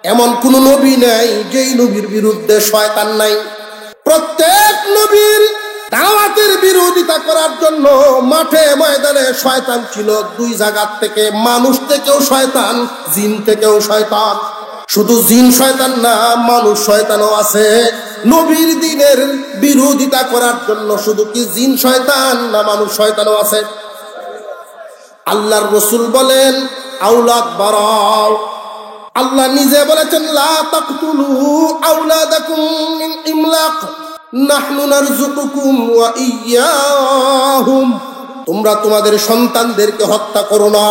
এমন কোন নবী নাই যেই নবীর বিরুদ্ধে শয়তান নাই। প্রত্যেক নবীর দাওয়াতের বিরোধিতা করার জন্য মাঠে ময়দানে শয়তান ছিল। দুই জায়গা থেকে, মানুষ থেকেও শয়তান, জিন থেকেও শয়তান। শুধু জিন শয়তান না, মানুষ শয়তানও আছে। নবীর দ্বীনের বিরোধিতা করার জন্য শুধু কি জিন শয়তান না, মানুষ শয়তানও আছে। আল্লাহর রাসূল বলেন আওলাদ বারাও। আল্লাহ নিজে বলেছেন লা তাকতুলু আওলাদাকুম মিন ইমলাক নাহনু নারযুকুকুম ওয়া ইয়্যাহুম। তোমরা তোমাদের সন্তানদেরকে হত্যা করো না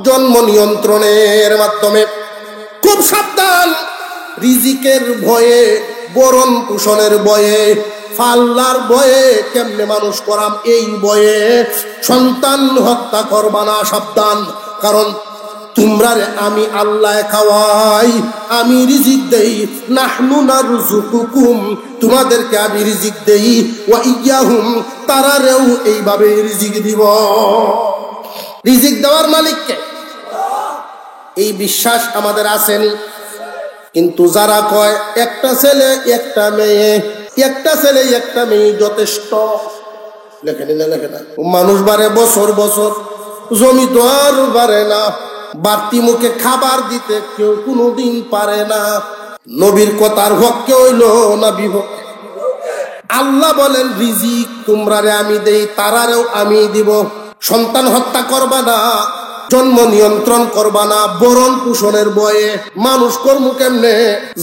জন্ম নিয়ন্ত্রণের মাধ্যমে। খুব সাবধান, রিজিকের ভয়ে, বরণ পোষণের ভয়ে, ফাল্লার ভয়ে, কেমনে মানুষ করাম এই ভয়ে সন্তান হত্যা করবা না, সাবধান। কারণ তোমরা আমি আল্লাহ খাওয়াই, আমি রিজিক দেই। নাহনু নারযুকুকুম, তোমাদেরকে আমি রিজিক দেই। ওয়া ইয়্যাহুম, তারারেও এইভাবে রিজিক দিব। রিজিক দেওয়ার মালিককে, এই বিশ্বাস আমাদের আসেনি। কিন্তু যারা কয় একটা ছেলে একটা মেয়ে, একটা ছেলে একটা মেয়ে যথেষ্ট, লেখে না। মানুষ বাড়ে বছর বছর, জমি তো আর বাড়ে না। বাড়তি মুখে খাবার দিতে কেউ কোনোদিন পারে না। নবীর কথার হককে হইল না বিপক্ষে। আল্লাহ বলেন রিজিক তোমরারে আমি দেই, তারারেও আমি দিব। সন্তান হত্যা করবা না, জন্ম নিয়ন্ত্রণ করবা না, বরণ পোষণের বয়ে মানুষ কর্ম কেমনে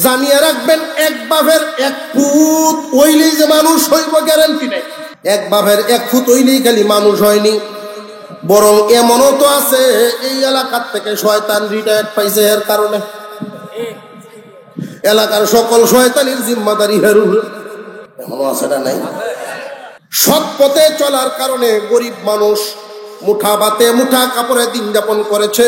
জানিয়ে রাখবেন। এক বাপের 1 ফুট হইলেই যে মানুষ হইব গ্যারান্টি নেই। এক বাপের 1 ফুট হইলেই খালি মানুষ হয়নি, বরং এমনও তো আছে এই এলাকার থেকে শয়তান রিটায়ার্ড পাইছে। এর কারণে এলাকার সকল শয়তানির জিম্মাদারি হেরু এমনও আছে না নাই। সৎ পথে চলার কারণে গরিব মানুষ মুঠা ভাতে মুঠা কাপড়ে দিন যাপন করেছে।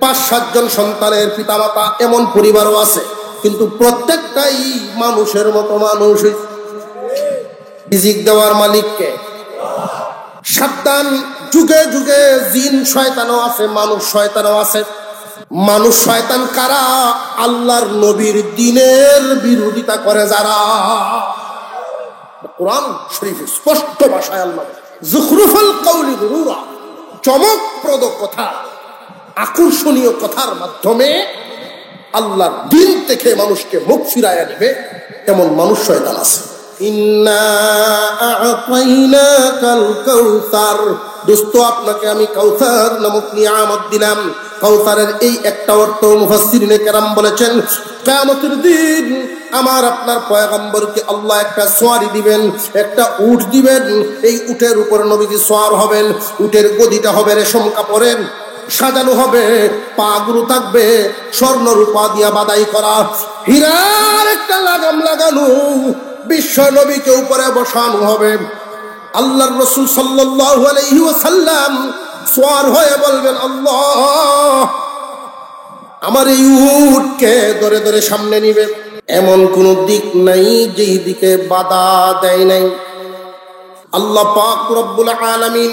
5-7 জন সন্তানের পিতামাতা, এমন পরিবারও আছে। কিন্তু প্রত্যেকটাই মানুষের মতো মানুষ। রিজিক দেওয়ার মালিককে সাবধান। যুগে যুগে জিন শয়তানও আছে, মানুষ শয়তানও আছে। মানুষ শয়তান কারা? আল্লাহর নবীর দ্বীনের বিরোধিতা করে যারা। কোরআন শরীফে স্পষ্ট ভাষায় আল্লাহ যুখরুফাল কাউলি গুরুরা, চমকপ্রদ কথা, আকর্ষণীয় কথার মাধ্যমে আল্লাহর দ্বীন থেকে মানুষকে মুখ ফিরাইয়া নেবে, এমন মানুষ শয়তান আছে। ইন্না আ'তাইনাকাল কাউসার, দোস্ত আপনাকে আমি কাউসার নামক নিয়ামত দিলাম। কাউসারের এই একটা অর্থ মুফাসসিরিনে কেরাম বলেছেন, কিয়ামতের দিন আমার আপনার পয়গম্বরকে আল্লাহ একটা সোয়ারি দিবেন, একটা উট দিবেন। এই উটের উপর নবীজি সোয়ার হবেন। উটের গদিটা হবে রেশম কাপড়ের, সাজানো হবে, পাগুলো থাকবে স্বর্ণ রূপা দিয়া বাদাই করা, হীরার একটা লাগাম লাগানো। বিশ্ব নবীকে উপরে বসানো হবে। আল্লাহর রাসূল সাল্লাল্লাহু আলাইহি ওয়াসাল্লাম সোয়ার হয়ে বলবেন, আল্লাহ আমার এই উটকে ধরে ধরে সামনে নিবে। এমন কোন দিক নাই যেই দিকে বাধা দেয় নাই। আল্লাহ পাক রব্বুল আলামিন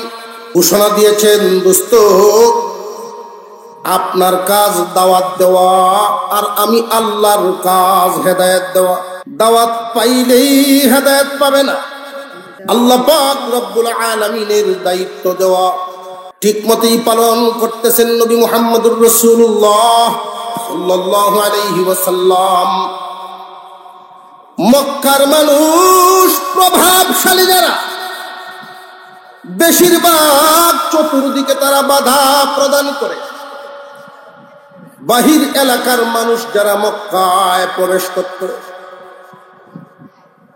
ঘোষণা দিয়েছেন, দোস্ত আপনার কাজ দাওয়াত দেওয়া, আর আমি আল্লাহর কাজ হেদায়েত দেওয়া। দাওয়াত পাইলেই হেদায়েত পাবে না, আল্লাহ পাক রব্বুল আলামিনের দায়িত্ব দেওয়া ঠিকমতই পালন করতেছেন নবী মুহাম্মদুর রাসূলুল্লাহ সাল্লাল্লাহু আলাইহি ওয়াসাল্লাম। মক্কার মানুষ প্রভাবশালী যারা, বেশিরভাগ চতুর্দিকে তারা বাধা প্রদান করে। বাহির এলাকার মানুষ যারা মক্কায় প্রবেশ করত,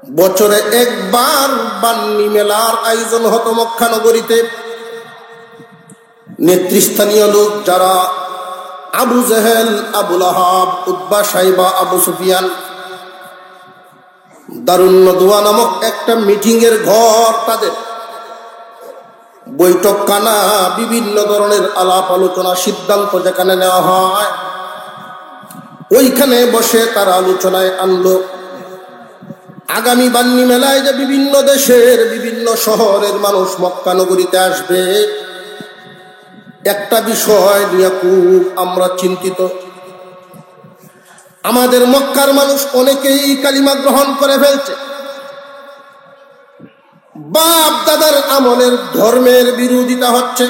বছরে একবার বান্নি মেলার আয়োজন হতো মক্কা নগরীতে। নেতৃস্থানীয় লোক যারা আবু জেহেল, আবু লাহাব, উতবা, সাইবা, আবু সুফিয়ান, দারুন নদওয়া নামক একটা মিটিং এর ঘর তাদের, বৈঠকখানা, বিভিন্ন ধরনের আলাপ আলোচনা সিদ্ধান্ত যেখানে নেওয়া হয়, ওইখানে বসে তারা আলোচনায় আনলো আগামী বান্নি মেলায় যে বিভিন্ন দেশের বিভিন্ন শহরের মানুষ মক্কা নগরীতে আসবে, একটা বিষয় নিয়ে খুব আমরা চিন্তিত। আমাদের মক্কার মানুষ অনেকেই কালিমা গ্রহণ করে ফেলছে। বাপ দাদার আমলের ধর্মের বিরোধিতা হচ্ছে।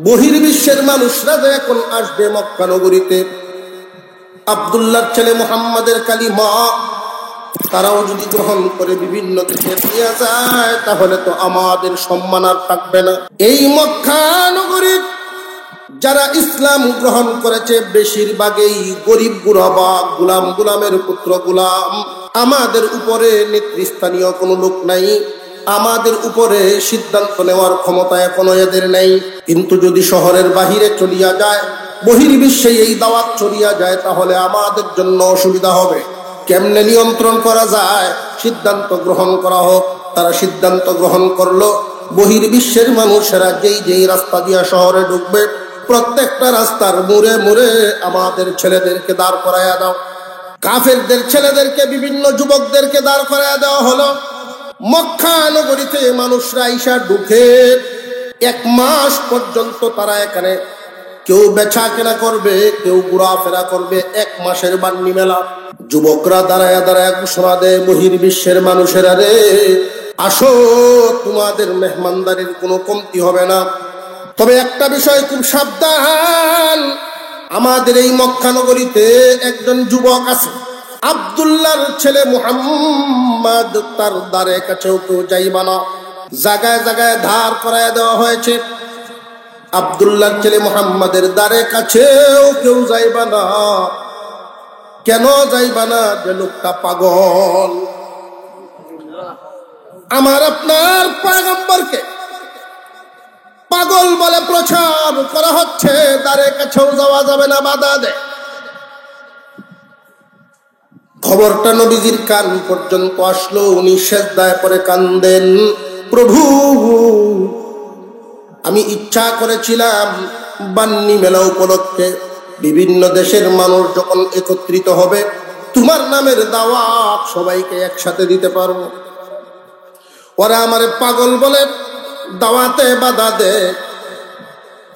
বহির্বিশ্বের মানুষরা যে এখন আসবে মক্কা নগরীতে, আব্দুল্লাহর ছেলে মুহাম্মাদের কালিমা তারাও যদি গ্রহণ করে বিভিন্ন দেশে নিয়ে যায়, তাহলে তো আমাদের সম্মান আর থাকবে না। এই মক্কা নগরীর যারা ইসলাম গ্রহণ করেছে বেশিরভাগই গরিব গুরবা, গুলামের পুত্র গুলাম। আমাদের উপরে নেতৃস্থানীয় কোনো লোক নাই, আমাদের উপরে সিদ্ধান্ত নেওয়ার ক্ষমতা এখনো এদের নেই। কিন্তু যদি শহরের বাহিরে চলিয়া যায়, বহির্বিশ্বে এই দাওয়াত চলিয়া যায়, তাহলে আমাদের জন্য অসুবিধা হবে। কেমনে নিয়ন্ত্রণ করা যায়? সিদ্ধান্ত গ্রহণ করা হোক। তারা সিদ্ধান্ত গ্রহণ করলো, বহির্বিশ্বের মানুষেরা যেই রাস্তা দিয়া শহরে ঢুকবে, প্রত্যেকটা রাস্তার মোড়ে মোড়ে আমাদের ছেলেদেরকে দাঁড় করাইয়া দাও। কাফেরদের ছেলেদেরকে, বিভিন্ন যুবকদেরকে দাঁড় করাইয়া দেওয়া হলো। মক্কা নগরীতে মানুষরা ঈশা ঢুকে 1 মাস পর্যন্ত তারা এখানে কেউ বেচা কেনা করবে, কেউ ঘোরাফেরা করবে। 1 মাসের বান্নি মেলা। যুবকরা দাঁড়ায় দাঁড়ায় ঘোষণা দেয়, বহির্বিশ্বের মানুষেরা রে, আসো, তোমাদের মেহমানদারির কোনো কমতি হবে না। তবে একটা বিষয় খুব সাবধান, আমাদের এই মক্কা নগরীতে একজন যুবক আছে, আব্দুল্লাহর ছেলে মুহাম্মদ, তার দ্বারে কাছেও কেউ যাইবা না। জায়গায় জায়গায় ধার করায় দেওয়া হয়েছে, আব্দুল্লাহর ছেলে মুহাম্মাদের দ্বারে কাছেও কেউ যাইবা না। কেন যাইবা না? যে লোকটা পাগল। আমার আপনার পয়গম্বরকে পাগল বলে প্রচার করা হচ্ছে, দ্বারে কাছেও যাওয়া যাবে না, বাধা দেয়। খবরটা নবীজির কান পর্যন্ত আসলো। উনি সেজদায় পড়ে কান্দেন, প্রভু, আমি ইচ্ছা করেছিলাম বান্নি মেলা উপলক্ষে বিভিন্ন দেশের মানুষ যখন একত্রিত হবে, তোমার নামের দাওয়াত সবাইকে একসাথে দিতে পারবো। ওরা আমারে পাগল বলে দাওয়াতে বাধা দেয়।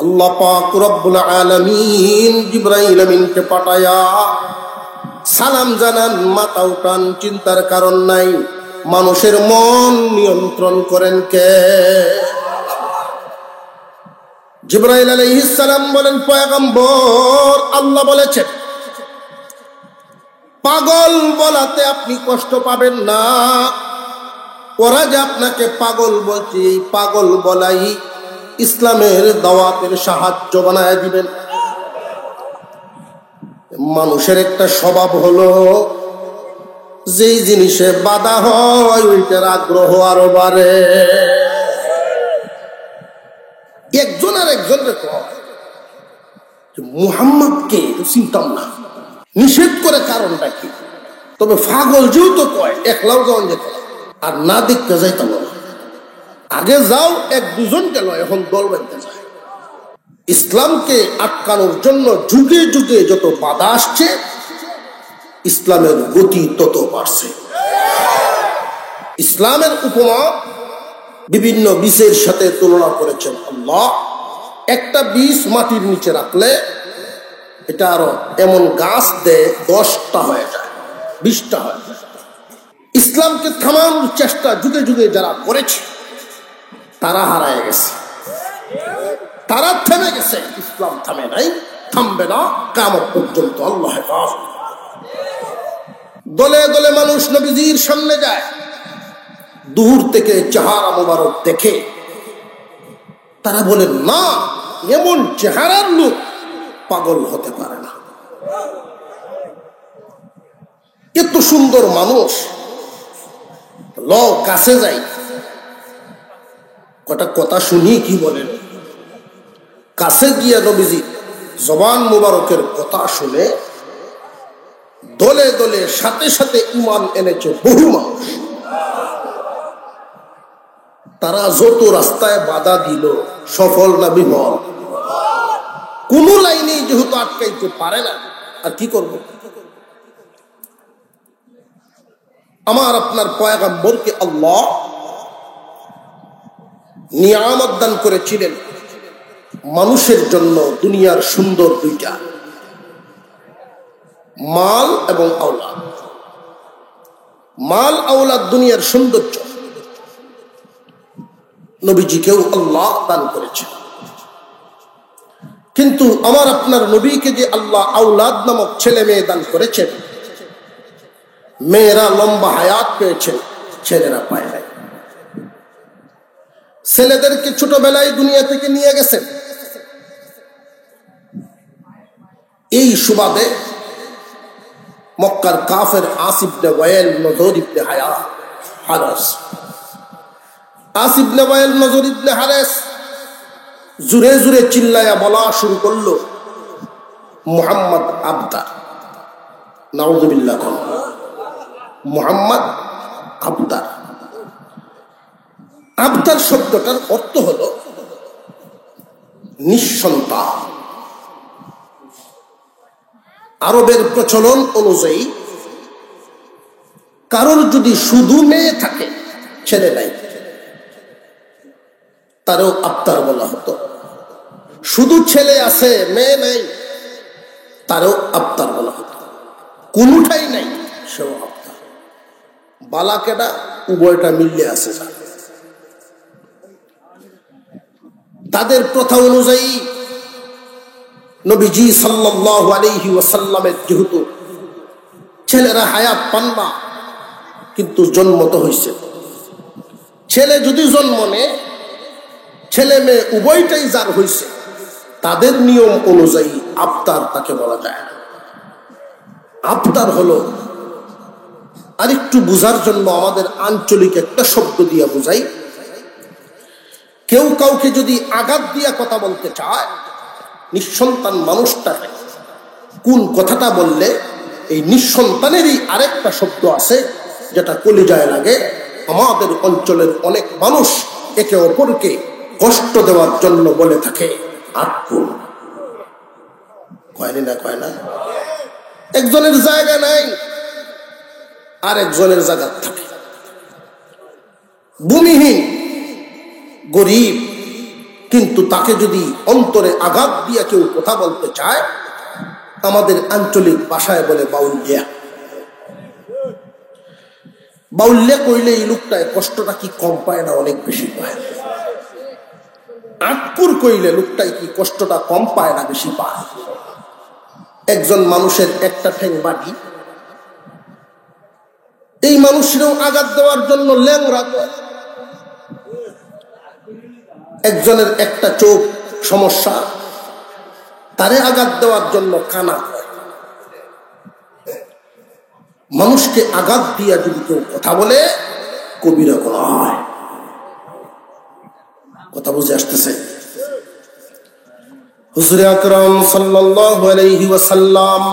আল্লাহ পাক রব্বুল আলামিন জিবরাইল আমিনকে পাঠায়া সালাম জানান, মাথা উঠান, চিন্তার কারণ নাই। মানুষের মন নিয়ন্ত্রণ করেন কে? জিবরাইল আলাইহিস সালাম বলেন, পয়গম্বর, আল্লাহ বলেছেন পাগল বলাতে আপনি কষ্ট পাবেন না। ওরা যে আপনাকে পাগল বলছে, এই পাগল বলাই ইসলামের দাওয়াতের সাহায্য বানায় দিবেন। মানুষের একটা স্বভাব হলো, যেই জিনিসে বাধা হয় ওইটার আগ্রহ আরো বাড়ে। একজন আর একজনকে কয় মুহাম্মদকে চিনতাম না, নিষেধ করে কারণটা কি? তবে পাগল যেহেতু কয়, একলাও যাওয়ান যেত না, আর না দেখতে যাইতাম না। আগে যাও, 1-2জনকে লয়, এখন দল বাঁধতে যায়। ইসলামকে আটকানোর জন্য যুগে যুগে যত বাধা আসছে, ইসলামের গতি তত বাড়ছে। ইসলামের উপমা বিভিন্ন বীজের সাথে তুলনা করেছেন আল্লাহ। একটা বীজ মাটির নিচে রাখলে এটা আরো এমন গাছ দেয়, 10টা হয়ে যায়, 20টা হয়ে যায়। ইসলামকে থামানোর চেষ্টা যুগে যুগে যারা করেছে, তারা হারায় গেছে, তারা থেমে গেছে। ইসলাম থামে নাই, থামবে না কিয়ামত পর্যন্ত। আল্লাহ হেফাজত। দলে দলে মানুষ নবীজির সামনে যায়, দূর থেকে চেহারা মোবারক দেখে তারা বলেন, না, এমন চেহারার লোক পাগল হতে পারে না। এত সুন্দর মানুষ, ল কাছে যাই, কটা কথা শুনি কি বলেন। কাছে গিয়া নবীজি জবান মুবারকের কথা শুনে দলে দলে সাথে সাথে ঈমান এনেছে বহু মানুষ। তারা যত রাস্তায় বাধা দিল, সফল না বিফল? কোন লাইনে যেহেতু আটকাইতে পারে না, আর কি করব? আমার আপনার পয়গম্বরকে আল্লাহ নিয়ামত দান করেছিলেন মানুষের জন্য দুনিয়ার সুন্দর 2টা। মাল এবং আওলাদ। মাল আওলাদ দুনিয়ার সৌন্দর্য, নবীজিকেও আল্লাহ দান করেছেন। কিন্তু আমার আপনার নবীকে যে আল্লাহ আওলাদ নামক ছেলে মেয়ে দান করেছেন, মেয়েরা লম্বা হায়াত পেয়েছেন, ছেলেরা পায় নাই। ছেলেদেরকে ছোটবেলায় দুনিয়া থেকে নিয়ে গেছেন। এই সুবাদে মক্কার কাফের আস ইবনে ওয়াইল নজর ইবনে হারেস, আস ইবনে ওয়াইল নজর ইবনে হারেস জুরে জুরে চিল্লায়া বলা শুরু করলো, মুহাম্মদ আবদার। নাউযুবিল্লাহ। মুহাম্মদ আবদার। আবদার শব্দটার অর্থ হলো নিঃসন্তান। আরবের প্রচলন অনুযায়ী কারোর যদি শুধু মেয়ে থাকে, ছেলে নাই, তারও আবদার বলা হতো। শুধু ছেলে আছে, মেয়ে নাই, তারও আবদার বলা হতো। কোনটাই নাই, সেও আবদার। বালাকেটা উভয়টা মিললে আছে। তাদের প্রথা অনুযায়ী নবীজি সাল্লাল্লাহু আলাইহি ওয়াসাল্লামের যেহেতু ছেলেরা হায়াত পান না, কিন্তু জন্ম তো হয়েছে। ছেলে যদি জন্ম নেয়, ছেলে মেয়ে উভয়টাই যার হয়েছে, তাদের নিয়ম অনুযায়ী আবদার তাকে বলা যায় না। আবদার হলো, আরেকটু বুঝার জন্য আমাদের আঞ্চলিক একটা শব্দ দিয়া বুঝাই। কেউ কাউকে যদি আঘাত দিয়া কথা বলতে চায়, নিঃসন্তান মানুষটাকে কোন কথাটা বললে এই নিঃসন্তানেরই আরেকটা শব্দ আছে যেটা কলিজায় লাগে। আমাদের অঞ্চলের অনেক মানুষ একে অপরকে কষ্ট দেওয়ার জন্য বলে থাকে আটকুন। কয়নি না, কয় না? একজনের জায়গা নাই, আর একজনের জায়গা থাকে। ভূমিহীন, গরিব, কিন্তু তাকে যদি অন্তরে আঘাত দিয়া কেউ কথা বলতে চায়, আমাদের আঞ্চলিক ভাষায় বলে বাউল্যা। বাউল্যা কইলে এই লোকটায় কষ্টটা কি কম পায় না অনেক বেশি পায়? আটপুর কইলে লোকটাই কি কষ্টটা কম পায় না বেশি পায়? একজন মানুষের একটা ঠ্যাং বাড়ি, এই মানুষেরও আঘাত দেওয়ার জন্য ল্যাংরা করে। একজনের একটা চোখ সমস্যা, তারে আঘাত দেওয়ার জন্য কানা হয়। মানুষকে আঘাত দিয়া যদি কেউ কথা বলে, কবিরা গুনাহ হয়। কথা বুঝে আসতেছে? হুজুরে আকরাম সাল্লাল্লাহু আলাইহি ওয়াসাল্লাম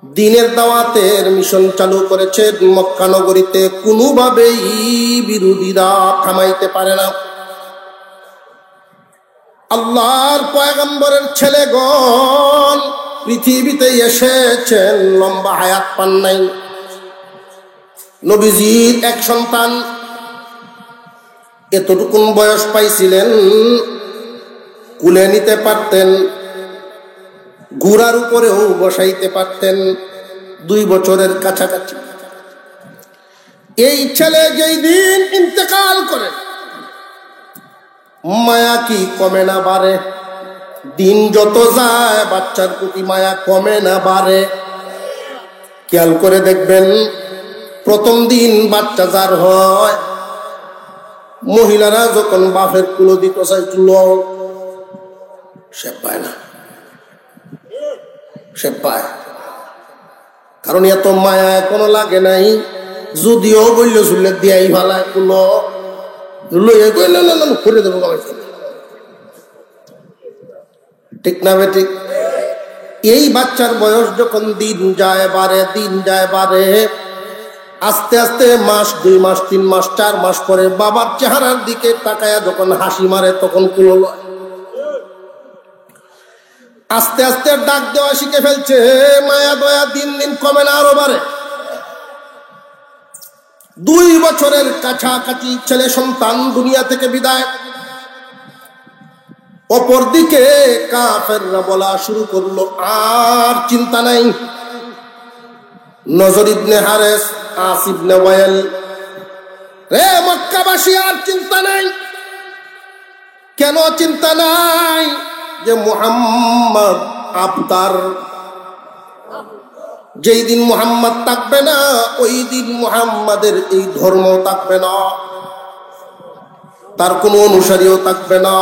দ্বীনের দাওয়াতের মিশন চালু করেছেন মক্কা নগরীতে। কোনোভাবেই বিরোধীরা থামাইতে পারে না। আল্লাহর পয়গম্বরের ছেলেগণ পৃথিবীতে এসেছেন, লম্বা হায়াত পান নাই। নবীজির এক সন্তান এতটুকুন বয়স পাইছিলেন, কুলে নিতে পারতেন, ঘোড়ার উপরেও বসাইতে পারতেন, 2 বছরের কাছাকাছি। এই ছেলে যেই দিন ইন্তেকাল করে, মায়া কি কমে না বাড়ে? দিন যত যায় বাচ্চার প্রতি মায়া কমে না বাড়ে? খেয়াল করে দেখবেন, প্রথম দিন বাচ্চা যার হয়, মহিলারা যখন বাপের কুলো দিতে চায়, চুলো সে পায় না, সে পায়। কারণ এত মায়া এখনো লাগে নাই। যদিও বলল চুলে দিয়াই ভালায় কুলো লইয়া করে দেবো, ঠিক না বেঠিক? এই বাচ্চার বয়স যখন দিন যায় বাড়ে, দিন যায় বাড়ে, আস্তে আস্তে মাস, 2 মাস, 3 মাস, 4 মাস পরে বাবার চেহারার দিকে তাকায়া যখন হাসি মারে, তখন কুলো লয়। আস্তে আস্তে ডাক দেওয়া শিখে ফেলছে, মায়া দয়া দিন দিন কমে না, আরো বাড়ে। 2 বছরের কাছাকাছি ছেলে সন্তান দুনিয়া থেকে বিদায়। অপরদিকে কাফেররা বলা শুরু করলো, আর চিন্তা নাই। নজর ইবনে হারেস, আস ইবনে ওয়াইল, রে মক্কাবাসী, আর চিন্তা নাই। কেন চিন্তা নাই? যে মুহাম্মদ আবতার, যেই দিন মুহাম্মদ থাকবে না ওই দিন মুহাম্মাদের এই ধর্ম থাকবে না, তার কোনো অনুসারীও থাকবে না,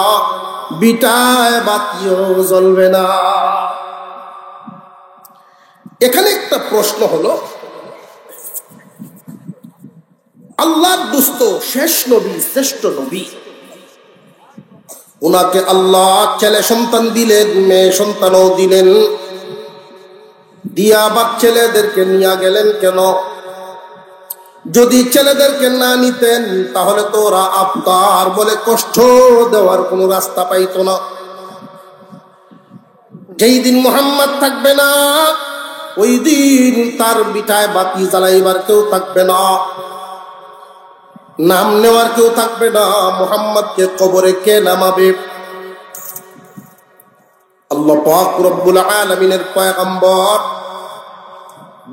বিটায় বাতিও জ্বলবে না। এখানে একটা প্রশ্ন হলো, আল্লাহর দোস্ত শেষ নবী, শ্রেষ্ঠ নবী, ওনাকে আল্লাহ ছেলে সন্তান দিলেন, মেয়ে সন্তানও দিলেন, দিয়া আবার ছেলেদেরকে নিয়ে গেলেন কেন? যদি ছেলেদেরকে না নিতেন তাহলে তো ওরা আবতার বলে কষ্ট দেওয়ার কোন রাস্তা পাইত না। যেই দিন মুহাম্মদ থাকবে না ওই দিন তার বিটায় বাতি জ্বালাইবার কেউ থাকবে না, নাম নেওয়ার কেউ থাকবে না, মুহাম্মদকে কবরে কে নামাবে? আল্লাহ পাক রব্বুল আলামিনের পয়গম্বর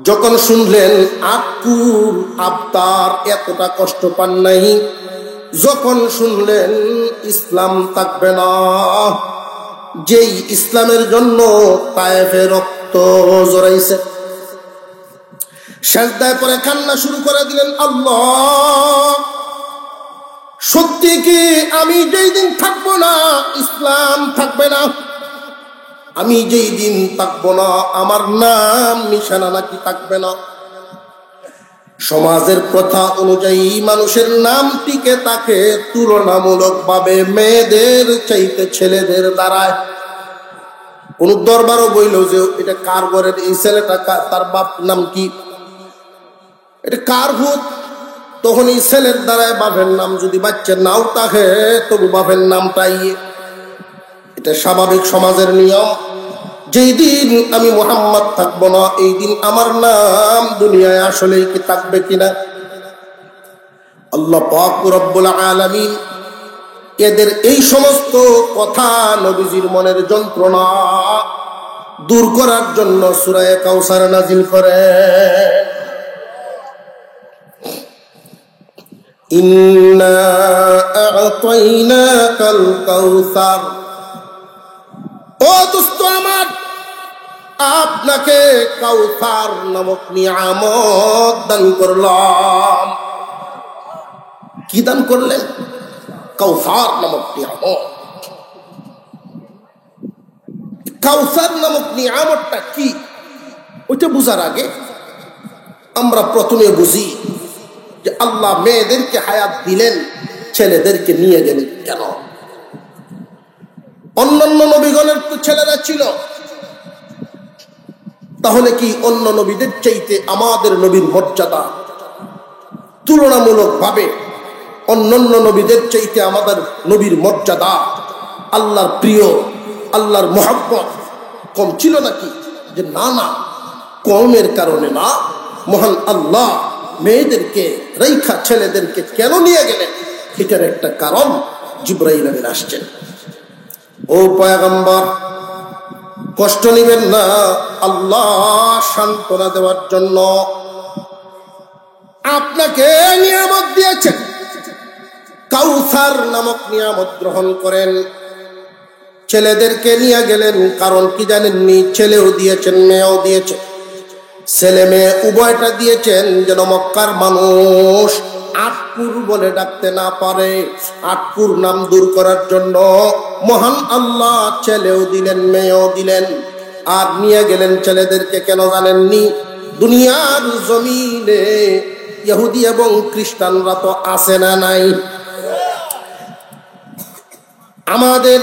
যখন শুনলেন আকুল আবতার এতটা কষ্ট পান নাই, যখন শুনলেন ইসলাম থাকবে না, যেই ইসলামের জন্য তায়েফে রক্ত জড়াইছে, সেজদায় পরে কান্না শুরু করে দিলেন, আল্লাহ সত্যি কি আমি যেই দিন থাকবো না ইসলাম থাকবে না? আমি যেই দিন থাকবো না আমার নাম নিশানা নাকি থাকবে না? সমাজের প্রথা অনুযায়ী মানুষের নাম টিকে থাকে তুলনামূলক ভাবে মেয়েদের চাইতে ছেলেদের দ্বারায়। কোন দরবারও বইল যে এটা কার ঘরের, এই ছেলেটা তার বাপ নাম কি, এটা কার ভূত, তখন এই ছেলের দ্বারায় বাপের নাম, যদি বাচ্চার নাও থাকে তবু বাপের নামটাই। এটা স্বাভাবিক সমাজের নিয়ম। যেই দিন আমি মুহাম্মদ থাকবো না এই দিন আমার নাম দুনিয়ায় আসলেই কি থাকবে কিনা? আল্লাহ পাক রব্বুল আলামিন এদের এই সমস্ত কথা নবীজির মনের যন্ত্রণা দূর করার জন্য সূরা কাউসার নাজিল করে। ইন্না আ'তাইনাকাল কাউসার, ও দোস্ত আমার, আপনাকে কাউসার নামক নিয়ামত দান করলাম। কি দান করলেন? কাউসার নামক নিয়ামত। কাউসার নামক নিয়ামতটা কি ওইটা বুঝার আগে আমরা প্রথমে বুঝি যে আল্লাহ মেয়েদেরকে হায়াত দিলেন, ছেলেদেরকে নিয়ে গেলেন কেন? অন্যান্য নবীগণের তো ছেলেরা ছিল, তাহলে কি অন্য নবীদের চাইতে আমাদের নবীর মর্যাদা তুলনামূলক ভাবে অন্যান্য নবীদের চাইতে আমাদের নবীর মর্যাদা, আল্লাহর প্রিয়, আল্লাহর মহব্বত কম ছিল নাকি? যে না না, কমের কারণে না, মহান আল্লাহ মেয়েদেরকে রেখা ছেলেদেরকে কেন নিয়ে গেলেন এটার একটা কারণ জিবরাইল আমিন আসছেন। ও পয়গম্বর, কষ্ট নিবেন না, আল্লাহ সান্ত্বনা দেওয়ার জন্য আপনাকে নিয়ামত দিয়েছেন। কাউসার নামক নিয়ামত গ্রহণ করেন। ছেলেদেরকে নিয়ে গেলেন, কারণ কি জানেননি? ছেলেও দিয়েছেন, মেয়েও দিয়েছেন। ছেলে মেয়ে উভয়টা দিয়েছেন যেন মক্কার মানুষ আটকুর বলে ডাকতে না পারে। আটকুর নাম দূর করার জন্য মহান আল্লাহ ছেলেও দিলেন, মেয়েও দিলেন। আর নিয়ে গেলেন ছেলেদেরকে কেন জানেননি? দুনিয়ার জমিনে ইহুদি এবং খ্রিস্টানরা তো আছে না নাই? আমাদের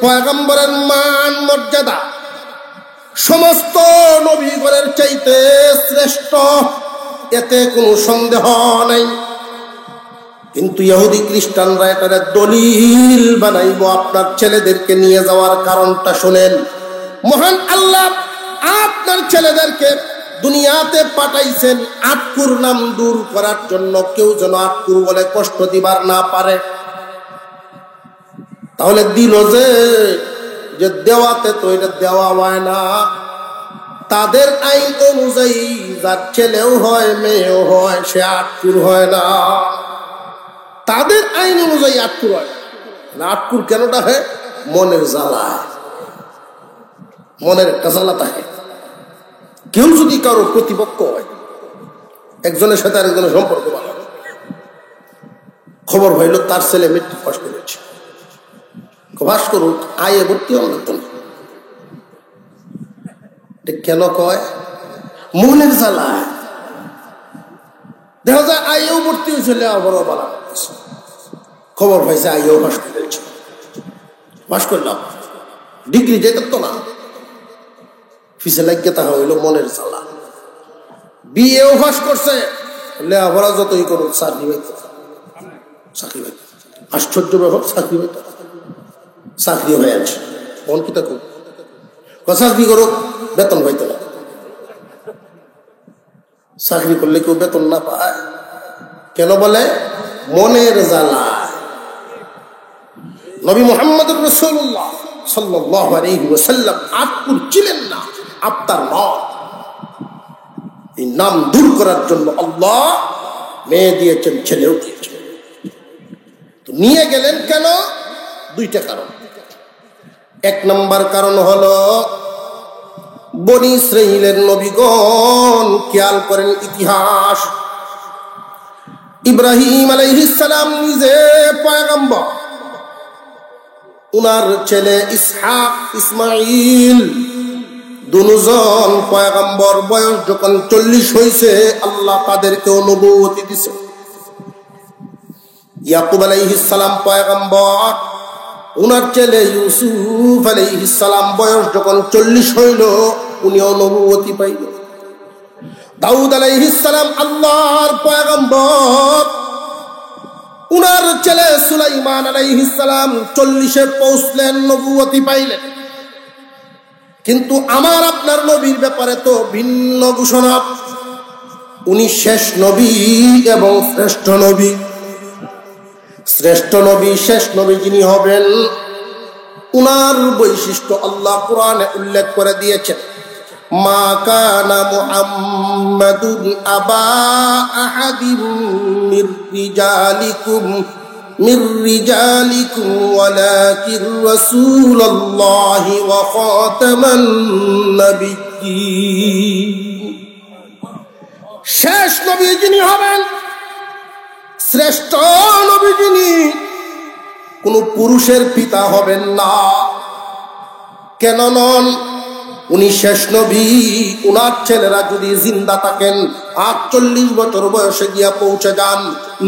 পয়গম্বরের মান মর্যাদা সমস্ত নবীগণের চাইতে শ্রেষ্ঠ, এতে কোনো সন্দেহ নাই। কিন্তু ইহুদি খ্রিস্টানরা এটারে দলিল বানাইব আপনার ছেলেদেরকে নিয়ে যাওয়ার কারণটা শুনেন। মহান আল্লাহ আপনার ছেলেদেরকে দুনিয়াতে পাঠাইছেন আটকুর নাম দূর করার জন্য, কেউ যেন আটকুর বলে কষ্ট দিবার না পারে। তাহলে দিল যে দেওয়াতে তো এটা দেওয়া হয় না, তাদের আইন অনুযায়ী যার ছেলেও হয় মেয়েও হয় সে আটকুর হয় না। তাদের আইন অনুযায়ী আটকুর হয় না। আটকুর কেনটা হয়? মনের জ্বালা, মনের একটা জ্বালা থাকে। কেউ যদি কারো প্রতিপক্ষ হয়, একজনের সাথে আরেকজনের সম্পর্ক ভালো, খবর হইল তার ছেলে মেট্রিক পাস করেছে, পাস করুক, আয়ে ভর্তি হন না। কেন কয়? মনের জ্বালা। দেখা যায় আইও ভর্তি হয়েছিল, আবার বলা খবর পাইছে আইও পাস করেছে, পাস করলাম, ডিগ্রি যেত তো না, ফিসে লাগিয়ে তা হইল মনের জ্বালা। বিয়েও পাস করছে, লেখাপড়া যতই করুক চাকরি পাইত, চাকরি পাইত। আশ্চর্য ব্যাপার, চাকরি পাইত, চাকরি হয়ে আছে। কোন কিতা করুক, চাকরি করুক, বেতন পাইত না। চাকরি করলে কেউ বেতন না পায় কেন? বলে মনের জ্বালা। নবী মুহাম্মদুর রাসূলুল্লাহ সাল্লাল্লাহু আলাইহি ওয়াসাল্লাম আটকুর ছিলেন না, আপনার নয়। এই নাম দূর করার জন্য আল্লাহ মেয়ে দিয়েছেন, ছেলেও দিয়েছেন। তো নিয়ে গেলেন কেন? দুইটা কারণ। এক নম্বর কারণ হলো বনি ইসরাঈলের নবীগণ, খেয়াল করেন ইতিহাস, ইব্রাহিম আলাইহিস সালাম নিজে পয়গম্বর, উনার ছেলে ইসহাক, ইসমাইল দুজন পয়গম্বর। বয়স যখন 40 হয়েছে, আল্লাহ তাদেরকেও নবুয়তি দিয়েছে। ইয়াকুব আলাইহিস সালাম পয়গম্বর, উনার ছেলে ইউসুফ আলাইহিস সালাম বয়স যখন 40 হইল, উনিও নবুয়তি পাইল। দাউদ আলাইহিস সালাম আল্লাহর পয়গম্বর, উনার ছেলে সুলাইমান আলাইহিস সালাম 40-এ পৌঁছলেন, নবুয়তি পাইলেন। কিন্তু আমার আপনার নবীর ব্যাপারে তো ভিন্ন ঘোষণা। উনি শেষ নবী এবং শ্রেষ্ঠ নবী। শ্রেষ্ঠ নবী, শেষ নবী যিনি হবেন, উনার বৈশিষ্ট্য আল্লাহ কোরআনে উল্লেখ করে দিয়েছেন। মা কানা মুহাম্মাদুন আবা আহাদিম মির রিজালিকুম ওয়ালাকির রাসূলুল্লাহি ওয়া খাতামান নাবিয়্যিন। শেষ নবী যিনি হবেন, শ্রেষ্ঠ নবী যিনি, কোন পুরুষের পিতা হবেন না। কেন নন? উনি শেষ নবী। উনার ছেলেরা যদি জিন্দা থাকেন, 48 বছর বয়সে গিয়া পৌঁছে যান,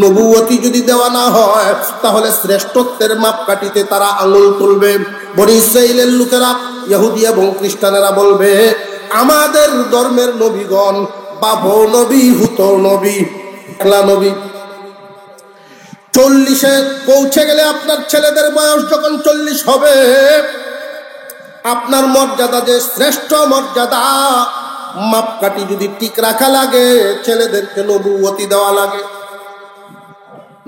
নবুয়তি যদি দেওয়া না হয়, তাহলে শ্রেষ্ঠত্বের মাপকাঠিতে তারা আঙুল তুলবে। বনি ইসরাইলের লোকেরা, ইহুদি এবং খ্রিস্টানেরা বলবে, আমাদের ধর্মের নবীগণ বাবু নবী, হুতো নবী, একলা নবী। 40-এ পৌঁছে গেলে, আপনার ছেলেদের বয়স যখন 40 হবে, আপনার মর্যাদা যে শ্রেষ্ঠ মর্যাদা, মাপকাঠি যদি ঠিক রাখা লাগে, ছেলেদেরকে নবুয়তি দেওয়া লাগে,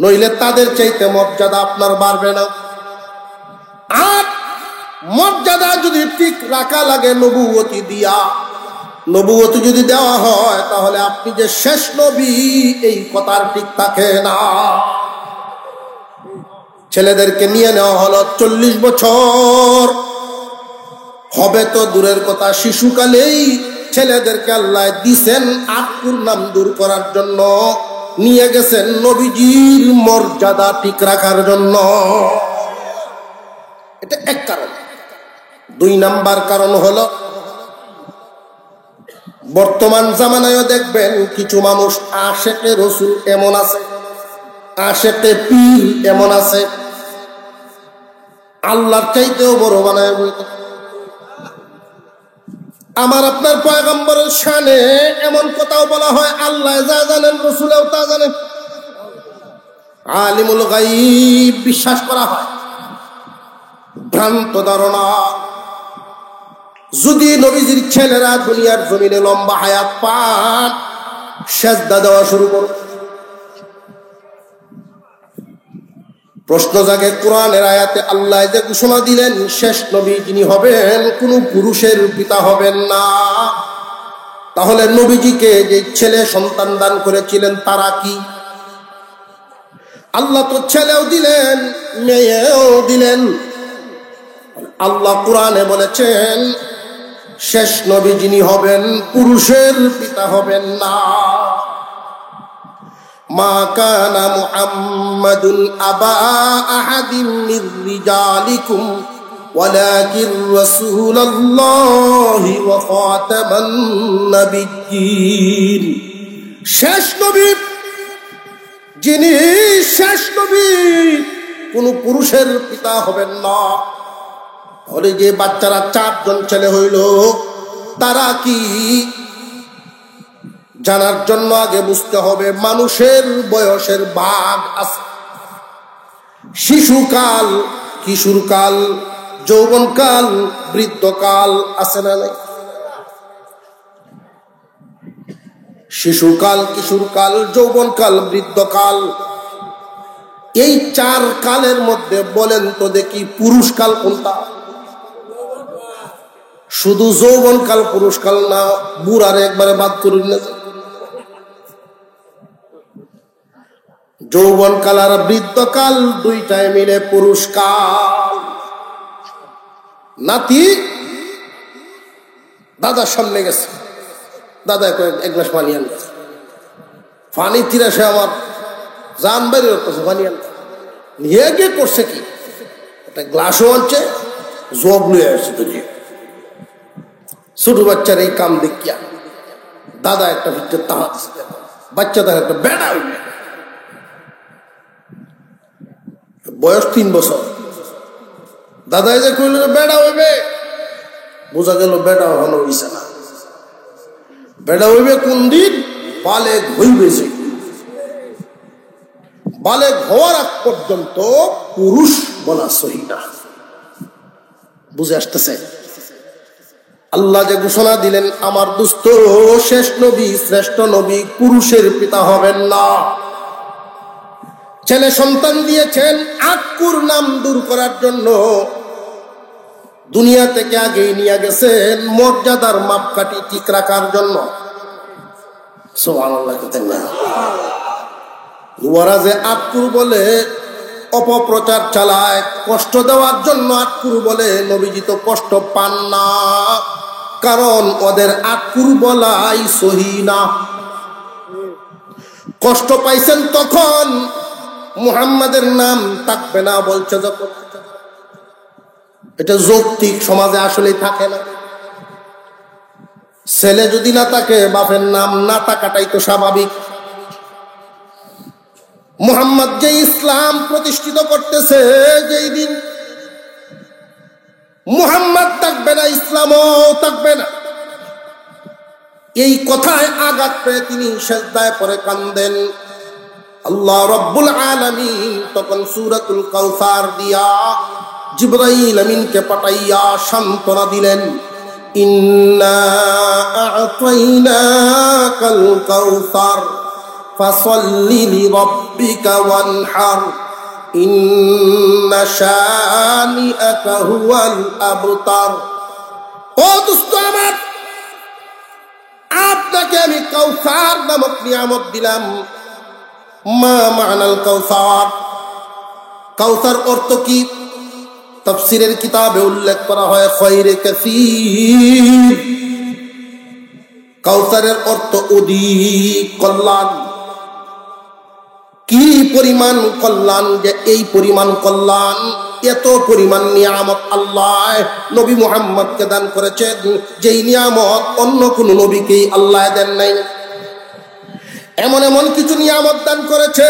নইলে তাদের চাইতে মর্যাদা আপনার বাড়বে না। আর মর্যাদা যদি ঠিক রাখা লাগে নবুয়তি দিয়া, নবুয়তি যদি দেওয়া হয়, তাহলে আপনি যে শেষ নবী এই কথার ঠিক থাকে না। ছেলেদেরকে নিয়ে নেওয়া হলো, 40 বছর হবে তো দূরের কথা, শিশুকালেই ছেলেদেরকে আল্লাহ দিছেন আটকুর নাম দূর করার জন্য, নিয়ে গেছেন নবীজির মর্যাদা ঠিক রাখার জন্য। এটা এক কারণ। 2 নাম্বার কারণ হলো, বর্তমান জামানায় দেখবেন কিছু মানুষ আশেকে রসুল এমন আছে, আশেকে পীর এমন আছে, আল্লাহর চাইতেও বড় বানায় বলতে। আমার আপনার পয়গম্বরের শানে এমন কথাও বলা হয়, আল্লাহ যা জানেন রসুলেও তা জানেন। আলিমুল গায়ব বিশ্বাস করা হয়, ভ্রান্ত ধারণা। যদি নবীজির ছেলেরা দুনিয়ার জমিনে লম্বা হায়াত পান, সেজদা দেওয়া শুরু করো। প্রশ্ন জাগে, কোরআনের আয়াতে আল্লাহ যে ঘোষণা দিলেন শেষ নবী যিনি হবেন কোন পুরুষের পিতা হবেন না, তাহলে নবীজিকে যে ছেলে সন্তান দান করেছিলেন তারা কি? আল্লাহ তো ছেলেও দিলেন মেয়েও দিলেন। আল্লাহ কোরআনে বলেছেন শেষ নবী যিনি হবেন পুরুষের পিতা হবেন না। মা কানা মুহাম্মাদুন আবা আহাদিম মির রিজালিকুম ওয়ালাকিন রাসূলুল্লাহি ওয়া খাতামান নাবিয়্যিন। শেষ নবী যিনি শেষ নবী কোন পুরুষের পিতা হবেন না। তাহলে যে বাচ্চারা 4 জন ছেলে হইল তারা কি? জানার জন্য আগে বুঝতে হবে মানুষের বয়সের ভাগ আছে। শিশুকাল, কিশোরকাল, যৌবনকাল, বৃদ্ধকাল আছে না নাই? শিশুকাল, কিশোরকাল, যৌবনকাল, বৃদ্ধকাল, এই 4 কালের মধ্যে বলেন তো দেখি পুরুষকাল কোনটা? শুধু যৌবনকাল পুরুষকাল না, বুড়ারে একবারে বাদ করুন না। যৌবনকাল আর বৃদ্ধকাল দুইটাই মিলে পুরুষকাল। নাতি দাদার সামনে গেছে, দাদা এক গ্লাস পানি আনবে, পানি তীরা সে আমার জান বাইরে করতেছে, পানি আনবে নিয়ে গিয়ে করছে কি একটা গ্লাসও আনছে, জগ লুয়ে আসছে। তো ছোট বাচ্চার এই কাম দেখিয়া দাদা একটা ভিতরে তাহা বাচ্চা তার একটা বেড়া হইবে, বয়স 3 বছর। দাদা যে কইল বেড়া হইবে, বোঝা গেল বেড়া হলো হইছে না। বেড়া হইবে কোন দিন? বালেগ হইবে। যে বালেগ হওয়ার আগ পর্যন্ত পুরুষ বলা সহি না। বুঝে আসতেছে? আল্লাহ যে ঘোষণা দিলেন আমার দোস্ত শেষ নবী শ্রেষ্ঠ নবী পুরুষের পিতা হবেন না। ছেলে সন্তান দিয়েছেন আক্কুর নাম দূর করার জন্য। দুনিয়া থেকে আগে নিয়ে গেছেন মর্যাদার মাপকাঠি ঠিক রাখার জন্য। সুবহানাল্লাহ। ওরা যে আক্কুর বলে অপপ্রচার চালায়, কষ্ট দেওয়ার জন্য আক্কুর বলে, নবীজি তো কষ্ট পান না, কারণ ওদের আক্কুর বলাই সহি না। কষ্ট পাইছেন তখন মুহাম্মাদের নাম থাকবে না বলছে যখন। এটা যৌক্তিক সমাজে আসলে থাকে না। ছেলে যদি না থাকে বাপের নাম না থাকাটাই তো স্বাভাবিক। মুহাম্মদ যে ইসলাম প্রতিষ্ঠিত করতেছে, যেই দিন মুহাম্মদ থাকবে না ইসলামও থাকবে না, এই কথায় আঘাত পেয়ে তিনি সিজদায় পড়ে কান্দেন। আল্লাহ রাব্বুল আলামিন তখন সূরাতুল কাউসার দিয়া জিবরাইল আমিনকে পাঠাইয়া সান্ত্বনা দিলেন, ইন্না আ'তাইনাকাল কাউসার ফাসাল্লি লিরাব্বিকা ওয়ানহার ইন্না শানিআকা হুয়াল আবতার। ও দোস্ত আমার, আপনাকে আমি কাউসার নামক নিয়ামত দিলাম। মা মানাল কাউসার? কাউসার অর্থ কি? তাফসীরের কিতাবে উল্লেখ করা হয় খয়রে কাসীর। কাউসারের অর্থ অধিক কল্যাণ। কি পরিমাণ কল্যাণ, যে এই পরিমাণ কল্যাণ, এত পরিমাণ নিয়ামত আল্লাহ নবী মুহাম্মদকে দান করেছেন, যেই নিয়ামত অন্য কোন নবীকেই আল্লাহ দেন নাই। এমন এমন কিছু নিয়ামত দান করেছে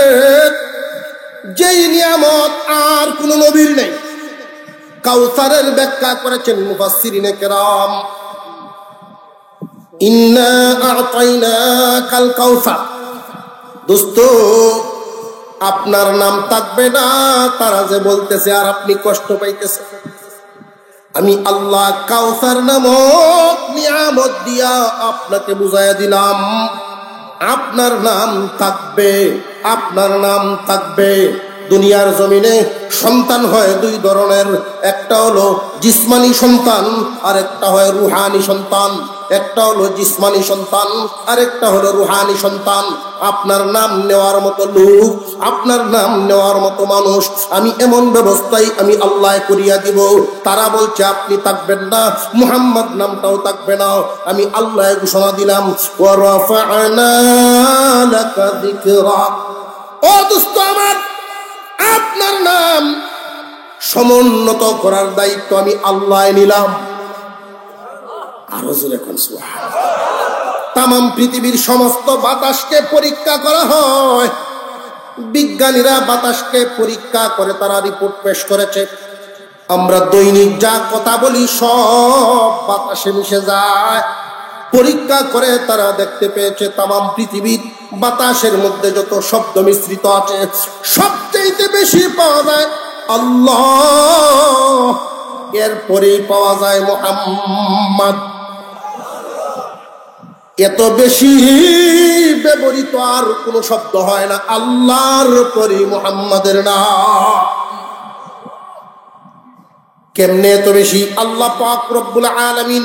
যেই নিয়ামত আর কোন নবীর নেই। কাউসারের ব্যাখ্যা করেছেন মুফাসসিরিনে কেরাম, ইন্না আ'তাইনাকাল কাউসার। দোস্ত আপনার নাম থাকবে না তারা যে বলতেছে আর আপনি কষ্ট পাইতেছেন, আমি আল্লাহ কাউসার নামক নিয়ামত দিয়া আপনাকে বুঝাইয়া দিলাম আপনার নাম থাকবে, আপনার নাম থাকবে। দুনিয়ার জমিনে সন্তান হয় দুই ধরনের, একটা হলো জিসমানি সন্তান আর একটা হয় রুহানি সন্তান। একটা হলো জিসমানি সন্তান আর একটা হলো রুহানি সন্তান। আপনার নাম নেওয়ার মতো লোক, আপনার নাম নেওয়ার মতো মানুষ আমি এমন ব্যবস্থাই আমি আল্লাহ করিয়া দিব। তারা বলছে আপনি থাকবেন না, মুহাম্মদ নামটাও থাকবে না। আমি আল্লাহ ঘোষণা দিলাম, ওয়া রাফা'না লাকা যিকরাক। ও দোস্ত আমার, আপনার নাম সমুন্নত করার দায়িত্ব আমি আল্লাহ নিলাম। আরো জোরে কোন সুবহানাল্লাহ। তামাম পৃথিবীর সমস্ত বাতাসকে পরীক্ষা করা হয়, বিজ্ঞানীরা বাতাসকে পরীক্ষা করে তারা রিপোর্ট পেশ করেছে। আমরা দৈনিক যা কথা বলি সব বাতাসে মিশে যায়। পরীক্ষা করে তারা দেখতে পেয়েছে তামাম পৃথিবীর বাতাসের মধ্যে যত শব্দ মিশ্রিত আছে সবচেয়ে বেশি পাওয়া যায় আল্লাহ, এরপরেই পাওয়া যায় মুহাম্মদ। এত বেশি ব্যবহৃত আর কোন শব্দ হয় না আল্লাহর পরে মুহাম্মাদের নাম। কেমনে এত বেশি? আল্লাহ পাক রব্বুল আলামিন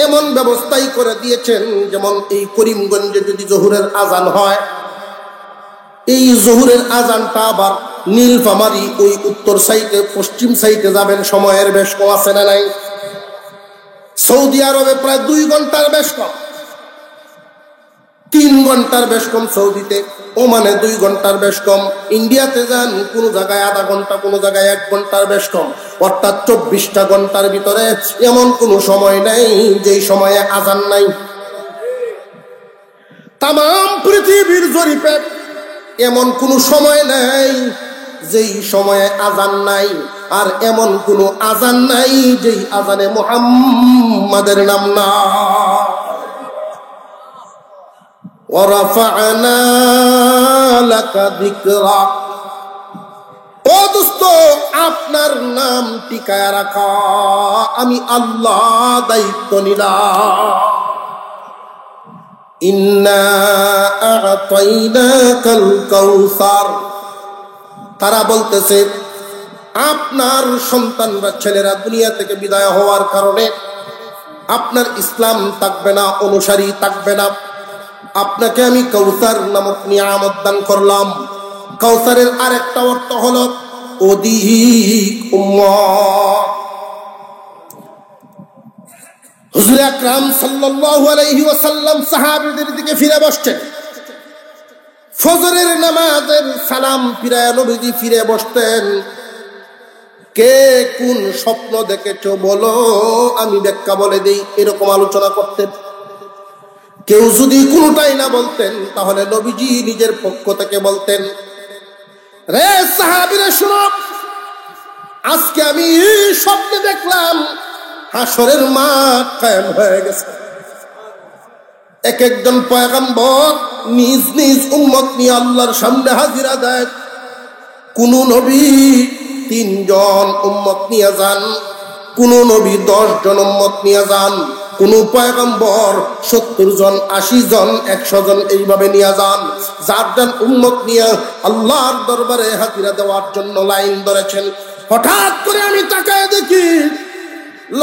এমন ব্যবস্থাই করে দিয়েছেন, যেমন এই করিমগঞ্জে যদি জোহরের আজান হয়, এই জোহরের আজানটা আবার নীলফামারী ওই উত্তর সাইডে পশ্চিম সাইডে যাবেন, সময়ের বেশ কম আছে না নাই? সৌদি আরবে প্রায় 2 ঘন্টার বেশ কম, 3 ঘন্টার বেশ কম সৌদিতে, ওমানে 2 ঘন্টার বেশ কম, ইন্ডিয়াতে যান কোন জায়গায় আধা ঘন্টা, কোন জায়গায় 1 ঘন্টার বেশ কম। অর্থাৎ 24টা ঘন্টার ভিতরে এমন কোন সময় নাই যেই সময়ে আজান নাই। তামাম পৃথিবীর জরিপে এমন কোন সময় নাই যেই সময়ে আজান নাই, আর এমন কোন আজান নাই যেই আজানে মুহাম্মাদের নাম না। ওয়ারাফা'না লাকা যিকরাক। ও দোস্ত, আপনার নাম টিকায় রাখা আমি আল্লাহ দায়িত্ব নিলাম। ইন্না আ'তাইনাকাল কাউসার। তারা বলতেছে আপনার সন্তানরা, ছেলেরা দুনিয়া থেকে বিদায় হওয়ার কারণে আপনার ইসলাম থাকবে না, অনুসারী থাকবে না, আপনাকে আমি কাউসার নামক নিয়ামত দান করলাম। কাউসারের আরেকটা অর্থ হলো অধিক উম্মত। হুজুর আকরাম সাল্লাল্লাহু আলাইহি ওয়াসাল্লাম সাহাবীদের দিকে ফিরে বসতেন। ফজরের নামাজের সালাম ফিরায় নবীজি ফিরে বসতেন। কে কোন স্বপ্ন দেখেছো বলো, আমি ব্যাখ্যা বলে দেই, এরকম আলোচনা করতেন। কেউ যদি কোনটাই না বলতেন তাহলে নবীজি নিজের পক্ষ থেকে বলতেন, রে সাহাবীরা শুনো, আজকে আমি স্বপ্নে দেখলাম হাসরের মাঠ কায়েম হয়ে গেছে। এক একজন পয়গম্বর নিজ নিজ উম্মত নিয়ে আল্লাহর সামনে হাজিরা দেয়। কোন নবী 3 জন উম্মত নিয়ে যান, কোন নবী 10 জন উম্মত নিয়ে যান, কোন পয়গম্বর 70 জন, 80 জন, 100 জন এইভাবে নিয়ে যান। 4 জন উম্মত নিয়ে আল্লাহর দরবারে হাজিরা দেওয়ার জন্য লাইন ধরেছেন। হঠাৎ করে আমি তাকায় দেখি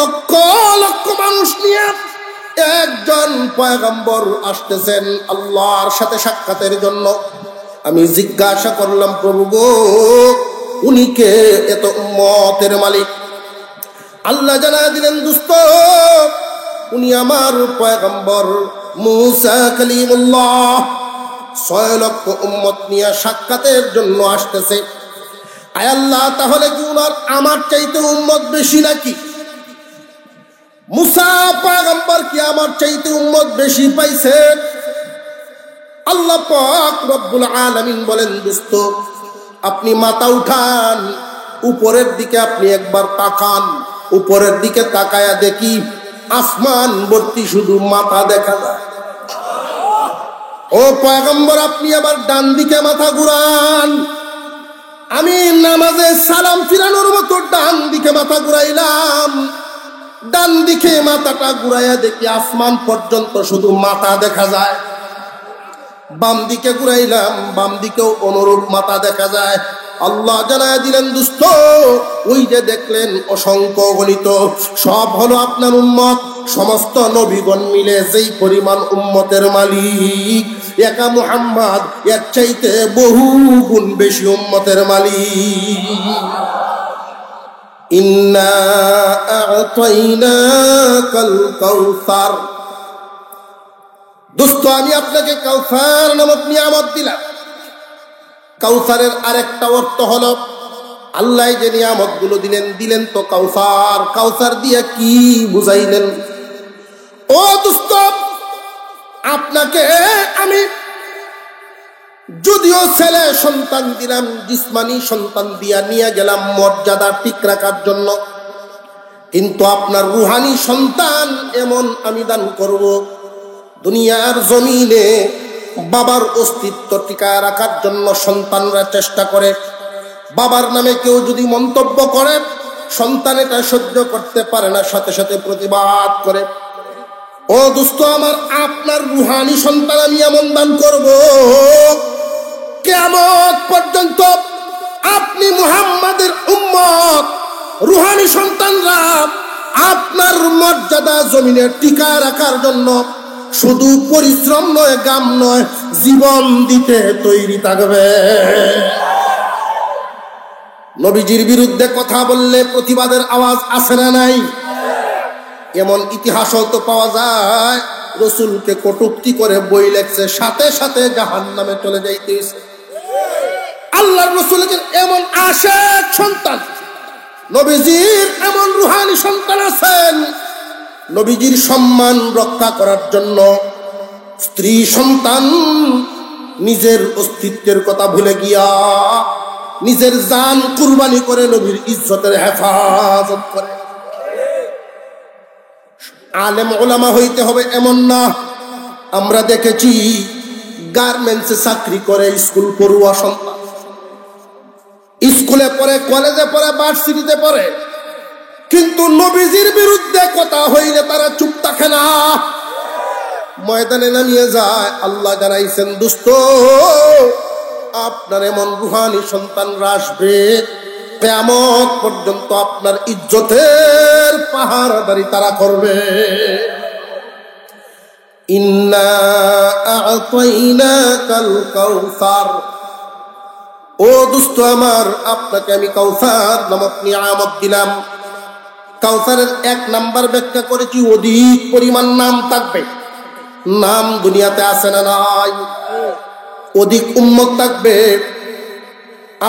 লক্ষ লক্ষ মানুষ নিয়ে একজন পয়গম্বর আসতেছেন আল্লাহর সাথে সাক্ষাতের জন্য। আমি জিজ্ঞাসা করলাম, প্রভু গো, উনি কে? এত উম্মতের মালিক? আল্লাহ জানায় দিলেন, দোস্ত, উনি আমার পয়গম্বর মুসা কালিমুল্লাহ 6 লক্ষ উম্মত নিয়ে সাক্ষাতের জন্য আসতেছে। আয় আল্লাহ, তাহলে কি উনার আমার চাইতে উম্মত বেশি নাকি? মুসা পয়গম্বর কি আমার চাইতে উম্মত বেশি পাইছেন? আল্লাহ পাক রব্বুল আলামিন বলেন, দোস্ত, আপনি মাথা উঠান, উপরের দিকে আপনি একবার তাকান। উপরের দিকে তাকায়া দেখি আসমান ভর্তি শুধু মাথা দেখা যায়। ও পয়গম্বর, আপনি আবার ডান দিকে মাথা ঘুরান। আমি নামাজে সালাম ফিরানোর মতো ডান দিকে মাথা ঘুরাইলাম। ডান দিকে মাথাটা ঘুরাইয়া দেখি আসমান পর্যন্ত শুধু মাথা দেখা যায়। বাম দিকে ঘুরাইলাম, বাম দিকেও অনুরূপ মাথা দেখা যায়। আল্লাহ জানায় দিলেন, দোস্ত ওই যে দেখলেন অসংখ্য গণিত সব হলো আপনার উম্মত। সমস্ত নবীগণ মিলে যেই পরিমাণ উম্মতের মালিক, একা মুহাম্মদ এর চাইতে বহু গুণ বেশি উম্মতের মালিক। ইন্না আ'তাইনাকাল কাউসার, দোস্ত আমি আপনাকে কাউসার নামক নিয়ামত দিলাম। কাউসারের আরেকটা অর্থ হলো, আল্লাহ যে নিয়ামত গুলো দিলেন তো কাউসার। কাউসার দিয়ে কি বুঝাইলেন? ও দোস্ত, আপনাকে আমি যদিও ছেলে সন্তান দিলাম, জিসমানি সন্তান দিয়া নিয়ে গেলাম মর্যাদা ঠিক রাখার জন্য, কিন্তু আপনার রুহানি সন্তান এমন আমি দান করব, দুনিয়ার জমিনে বাবার অস্তিত্ব টিকায় রাখার জন্য সন্তানরা চেষ্টা করে। বাবার নামে কেউ যদি মন্তব্য করে, সন্তান এটা সহ্য করতে পারে না, সাথে সাথে প্রতিবাদ করে। ও দোস্ত আমার, আপনার রুহানি সন্তান আমি এমন দান করব, কিয়ামত পর্যন্ত আপনি মুহাম্মাদের উম্মত, রুহানি সন্তানরা আপনার মর্যাদা জমিনে টিকায় রাখার জন্য শুধু পরিশ্রম নয়, গাম নয়, জীবন দিতে তৈরি থাকবে। নবীজির বিরুদ্ধে কথা বললে প্রতিবাদের আওয়াজ আসে না নাই? এমন ইতিহাসও তো পাওয়া যায়, রসুলকে কটূক্তি করে বই লেখছে, সাথে সাথে জাহান্নামে চলে যাইতেছে। আল্লাহর রসুলের এমন আশেক সন্তান, নবীজির এমন রুহানি সন্তান আছেন, নবীজির সম্মান রক্ষা করার জন্য স্ত্রী সন্তান নিজের অস্তিত্বের কথা ভুলে গিয়া নিজের জান কুরবানি করে নবীর ইজ্জতের হেফাজত করে। আলেম ওলামা হইতে হবে এমন না। আমরা দেখেছি গার্মেন্টসে চাকরি করে স্কুল পড়ুয়া সন্তান, স্কুলে পড়ে, কলেজে পড়ে, ভার্সিটিতে পড়ে, কিন্তু নবীজির বিরুদ্ধে কথা হইলে তারা চুপ থাকে না, ময়দানে নামিয়ে যায়। আল্লাহ জানাইছেন, দোস্ত আপনার এমন রুহানি সন্তানরা আসবে, কিয়ামত পর্যন্ত আপনার ইজ্জতের পাহারাদারি তারা করবে। ইন্না আ'তাইনাকাল কাউসার, ও দোস্ত আমার, আপনাকে আমি কাউসার নামক নিয়ামত দিলাম। কাউসারের এক নাম্বার ব্যাখ্যা করেছি, অধিক পরিমাণ নাম থাকবে। নাম দুনিয়াতে আছে না নাই? অধিক উম্মত থাকবে।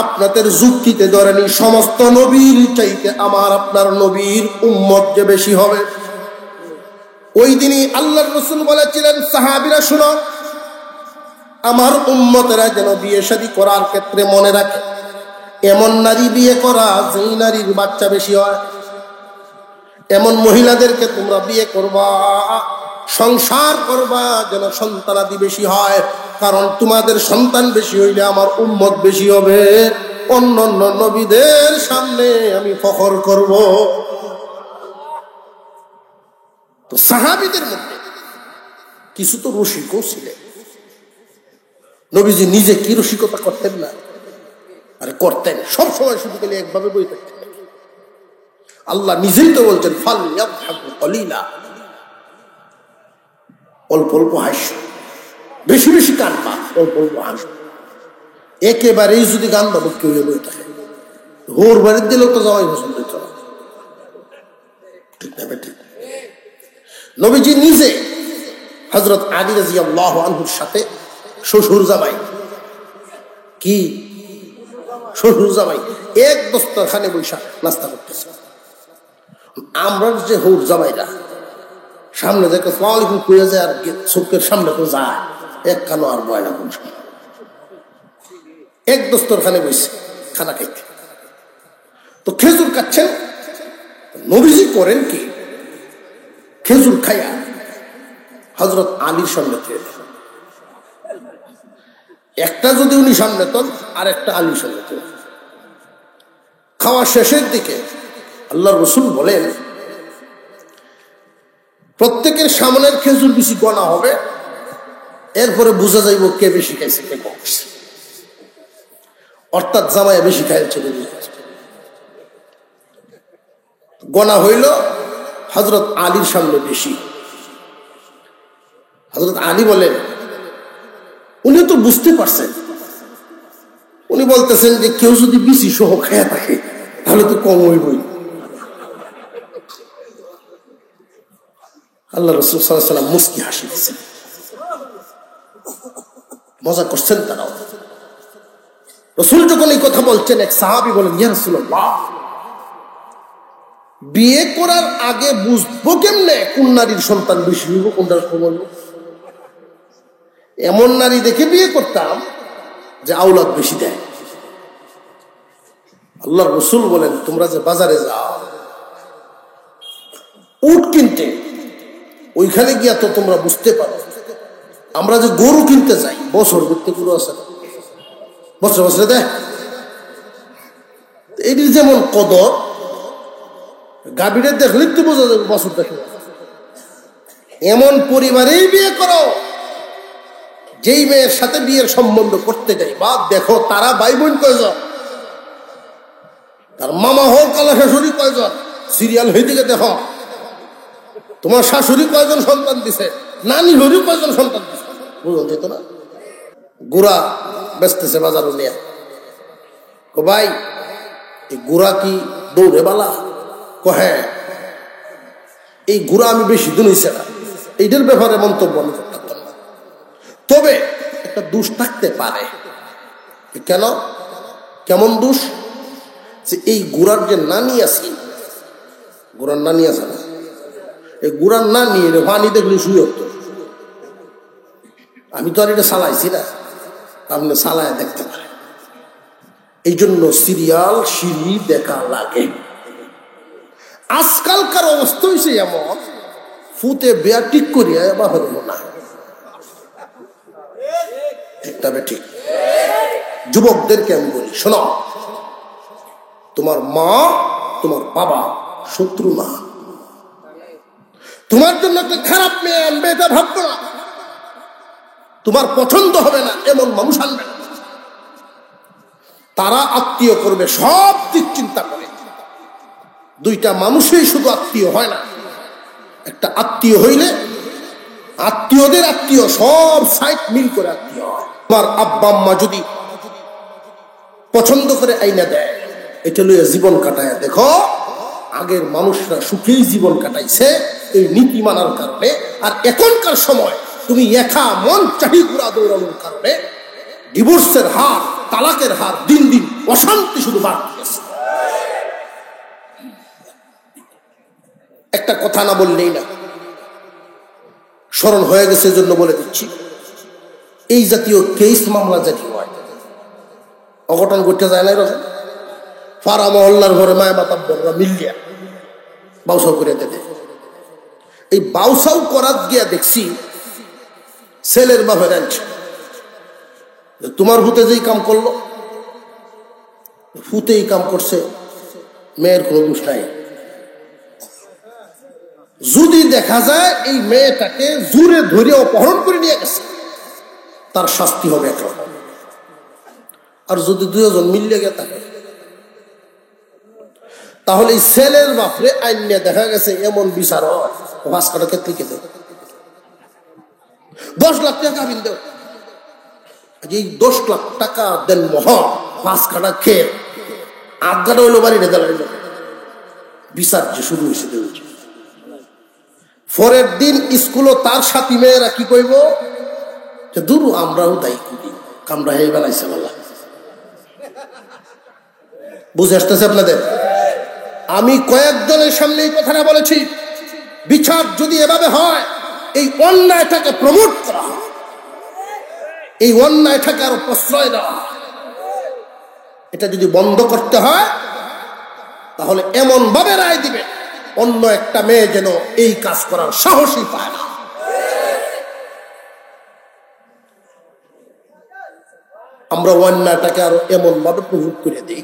আপনাদের যুক্তিতে ধরেনি সমস্ত নবীর চাইতে আমার আপনার নবীর উম্মত যে বেশি হবে। ওই দিনই আল্লাহর রাসূল বলেছিলেন, সাহাবীরা শুনো, আমার উম্মতেরা যেন বিয়ে শাদী করার ক্ষেত্রে মনে রাখে, এমন নারী বিয়ে করা যেই নারীর বাচ্চা বেশি হয়, এমন মহিলাদেরকে তোমরা বিয়ে করবা, সংসার করবা যেন সন্তানাদি বেশি হয়, কারণ তোমাদের সন্তান বেশি হইলে আমার উম্মত বেশি হবে, অন্যান্য নবীদের সামনে আমি ফখর করব। তো সাহাবীদের মধ্যে কিছু তো রসিকও ছিলেন। নবীজি নিজে কি রসিকতা করতেন না? আরে করতেন, সব সময় শুধু গেলে একভাবে বই থাকতেন। আল্লাহ নিজেই তো বলছেন, ফালইয়াদহাকু কলিলা, অল্প অল্প হাসো, বেশি বেশি কাঁদবা, অল্প অল্প হাসো। একেবারেই যদি গান বাবুকে হয়ে বই থাকে, হোর বাড়ির দিলেও তো যাওয়াই পছন্দ হইত না, ঠিক না বেঠিক? নবীজি নিজে হযরত আলী রাদিয়াল্লাহু আনহুর সাথে শ্বশুর জামাই, কি শ্বশুর জামাই এক দস্তরখানে বৈশা নাস্তা করতেছে। আমরা যে হুর জামাইরা সামনে দেখে আসসালামু আলাইকুম কইয়া যায়, আর চোখের সামনে তো যায় এক কানো আর বয় না, কোন সময় এক দস্তরখানে বসে খানা খাইতে। তো খেজুর খাচ্ছেন, নবীজি করেন কি, খেজুর খাইয়া হযরত আলীর সামনে খেয়ে, একটা যদি উনি সামনে তন আর একটা আলীর সামনে তন। খাওয়া শেষের দিকে আল্লাহর রাসূল বলেন, প্রত্যেকের সামনের খেজুর বেশি গণা হবে, এরপরে বোঝা যাইব কে বেশি খাইছে কে কম খাইছে। অর্থাৎ জামাই বেশি খায় চলে গেছে। গনা হইল হযরত আলীর সামনে বেশি। হযরত আলী বলেন, উনি তো বুঝতে পারছেন, উনি বলতেছেন যে কেউ যদি বিসি সহ খায়া থাকে তাহলে তো কম হইবই। আল্লাহ রাসূল সাল্লাল্লাহু আলাইহি ওয়াসাল্লাম মুস্কি হাসি দিয়েছেন, মজা করছেন তারাও। রাসূল যখন এই কথা বলছেন, এক সাহাবী বলেন, ইয়া রাসূলুল্লাহ, বিয়ে করার আগে বুঝবো কেমনে কোন নারীর সন্তান বেশি হইব, কোনটার কম হইব? এমন নারী দেখে বিয়ে করতাম যে আওলাদ বেশি দেয়। আল্লাহ রাসূল বলেন, তোমরা যে বাজারে যাও উট কিনতে, ওইখানে গিয়া তো তোমরা বুঝতে পারো। আমরা যে গরু কিনতে যাই, বছর করতে গরু আছে না, বছরে বছরে দেয়। এটির যেমন কদর, গাভীরে দেখলে তো বোঝা যাবে বছর দেখে। এমন পরিবারেই বিয়ে করো যেই মেয়ের সাথে বিয়ের সম্বন্ধ করতে যাই, বা দেখো তারা ভাই বোন কয়জন, তার মামা হোক কালা শাশুড়ি কয়জন, সিরিয়াল হয়ে দিকে দেখো তোমার শাশুড়ি কয়জন সন্তান দিছে, নানি হরি কয়জন সন্তান দিছে, বুঝুন যেত না। গুড়া বেচতেছে বাজারে নিয়ে, ও ভাই এই গুড়া কি দৌড়ে বালা? হ্যাঁ, এই গুড়া আমি বেশি দিন হইছে না, এইটার ব্যাপারে মন্তব্য আমি করতে পারতাম না। তবে একটা দোষ থাকতে পারে। কেন? কেমন দোষ? যে এই গুড়ার যে নানি আছে, গুড়ার নানি আছে না, এই গুড়ার নানি পানি দেখলে শুয়ে হতো। আমি তো আর এটা চালাইছি না, আপনি চালায় দেখতে পারেন। এই জন্য সিরিয়াল সিঁড়ি দেখা লাগে। আজকালকার অবস্থা হয়েছে এমন, ফুতে বেয়া ঠিক করিয়া বা হইল না। তবে ঠিক যুবকদেরকে আমি বলি, শোনো, তোমার মা তোমার বাবা শত্রু না। তোমার জন্য একটা খারাপ মেয়ে আনবে এটা ভাববো না। তোমার পছন্দ হবে না এমন মানুষ আনবে না। তারা আত্মীয় করবে সব দিক চিন্তা করে। দুইটা মানুষই শুধু আত্মীয় হয় না, একটা আত্মীয় হইলে আত্মীয়দের আত্মীয় সব সাইড মিল করে আত্মীয় হয়। তোমার আব্বা আম্মা যদি পছন্দ করে আইনা দেয়, এটা লইয়া জীবন কাটায় দেখো, আগের মানুষরা সুখেই জীবন কাটাইছে এই নীতি মানার কারণে। আর এখনকার সময় তুমি একা মন চাহি ঘুরা দৌড়ানোর কারণে ডিভোর্সের হার, তালাকের হার দিন দিন অশান্তি শুধু বাড়তেছে। একটা কথা না বললেই না, স্মরণ হয়ে গেছে জন্য বলে দিচ্ছি। এই জাতীয় কেস মামলা জাতীয় হয়, অঘটন ঘটতে যায় না এরকম। পাড়া মহল্লার ঘরে মায় মাতাব্বররা মিলিয়া বাউসাও করে দেয়। এই বাউসাও করার গিয়া দেখছি ছেলের বাপের আনছে, তোমার ভূতে যেই কাম করলো, ফুতেই কাম করছে, মেয়ের কোনো দোষ নাই। যদি দেখা যায় এই মেয়েটাকে জোরে ধরে অপহরণ করে নিয়ে গেছে, তার শাস্তি হবে একরকম। আর যদি দুজন মিলিয়ে গে থাকে, তাহলে এই ছেলের বাপরে আইন নিয়ে দেখা গেছে এমন বিচার হয়, পাঁচ কাটা ক্ষেত্রে খেতে 10 লাখ টাকা কাবিন দেও। এই 10 লাখ টাকা দেন মহা, 5 কাটা খেয়ে আধগাটা হইলো বাড়িতে গেল। বিচার যে শুরু হয়েছে দেউছে। পরের দিন স্কুলও তার সাথী মেয়েরা কি কইব, যে দূর আমরাও দায়ী করি, কামরা হয়ে বেলাইছে বলা। বুঝে আসতেছে আপনাদের? আমি কয়েকজনের সামনে এই কথাটা বলেছি, বিচার যদি এভাবে হয়, এই অন্যায়টাকে প্রমোট করা হয়, এই অন্যায়টাকে আরো প্রশ্রয় দেওয়া হয়, এটা যদি বন্ধ করতে হয় তাহলে এমন ভাবে রায় দিবে অন্য একটা মেয়ে যেন এই কাজ করার সাহসই পায় না। আমরা অন্যায়টাকে আরো এমন ভাবে প্রয়োগ করে দিই,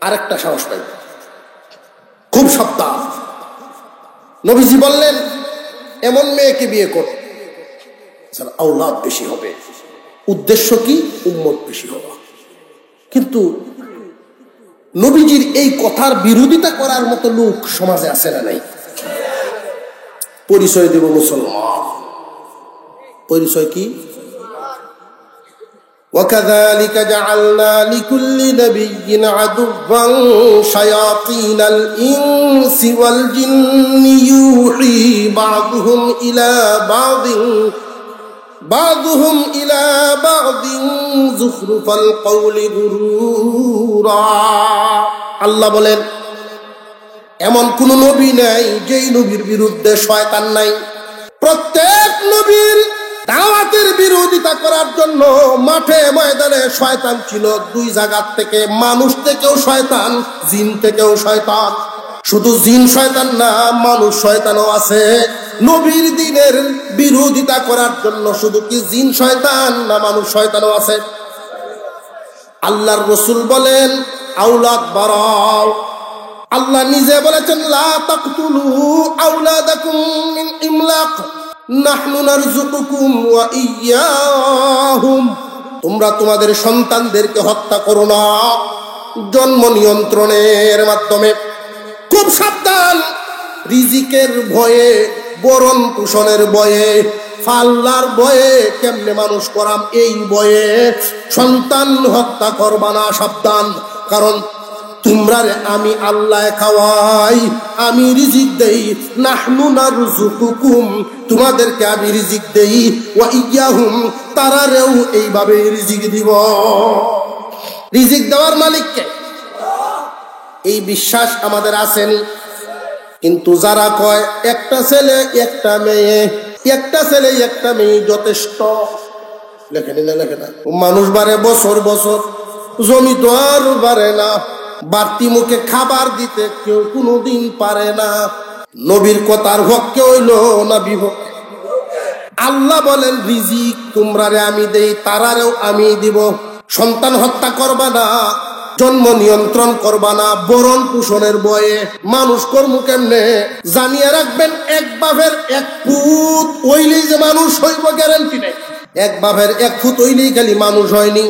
আরেকটা সাহস পাই। খুব সাবধান। নবীজি বললেন এমন মেয়েকে বিয়ে করো যার আওলাদ বেশি হবে। উদ্দেশ্য কি? উম্মত বেশি হওয়া। কিন্তু নবীজির এই কথার বিরোধিতা করার মতো লোক সমাজে আছে না নাই? পরিচয় দেব মুসলমান। পরিচয় কি? وَكَذَلِكَ جَعَلْنَا لِكُلِّ نَبِيٍّ عَدُوًّا شَيَاطِينَ الْإِنسِ وَالْجِنِّ يُوحِي بَعْضُهُمْ إِلَى بَعْضٍ زُخْرُفَ الْقَوْلِ غُرُورًا। আল্লাহ বলেন, এমন কোন নবী নাই যেই নবীর বিরুদ্ধে শয়তান নাই। প্রত্যেক নবীর দাওয়াতের বিরোধিতা করার জন্য মাঠে ময়দানে শয়তান ছিল দুই জায়গা থেকে, মানুষ থেকেও শয়তান, জিন থেকেও শয়তান। শুধু জিন শয়তান না, মানুষ শয়তানও আছে নবীর দ্বীনের বিরোধিতা করার জন্য। শুধু কি জিন শয়তান না, মানুষ শয়তানও আছে। আল্লাহর রাসূল বলেন, আওলাদ বারাও। আল্লাহ নিজে বলেছেন, লা তাকতুলু আওলাদাকুম মিন ইমলাক নাহনু নারযুকুকুম ওয়া ইয়্যাহুম। তোমরা তোমাদের সন্তানদেরকে হত্যা করো না জন্ম নিয়ন্ত্রণের মাধ্যমে। খুব সাবধান, রিজিকের ভয়ে, বরণ পোষণের ভয়ে, ফাল্লার ভয়ে, কেমনে মানুষ করাম এই ভয়ে সন্তান হত্যা করবা না, সাবধান। কারণ তোমরা আমি আল্লাহ খাওয়াই, আমি রিজিক দেই। নাহনু নারযুকুকুম, তোমাদেরকে আমি রিজিক দেই। ওয়া ইয়্যাহুম, তারারেও এইভাবে রিজিক দিব। রিজিক দেওয়ার মালিককে, এই বিশ্বাস আমাদের আসেনি। কিন্তু যারা কয় একটা ছেলে একটা মেয়ে, একটা ছেলে একটা মেয়ে যথেষ্ট, লেখে না। মানুষ বাড়ে বছর বছর, জমি তো আর বাড়ে না। বাড়তি মুখে খাবার দিতে কেউ কোনোদিন পারে না। নবীর কথার হককে হইল না বিপক্ষে? আল্লাহ বলেন, রিজিক তোমরারে আমি দেই, তারারেও আমি দিব। সন্তান হত্যা করবা না, জন্ম নিয়ন্ত্রণ করবা না, বরণ পোষণের বয়ে মানুষ কর্ম কেমনে জানিয়ে রাখবেন। এক বাপের এক ফুট হইলেই যে মানুষ হইব গ্যারান্টি নেই। এক বাপের এক ফুট হইলেই খালি মানুষ হয়নি,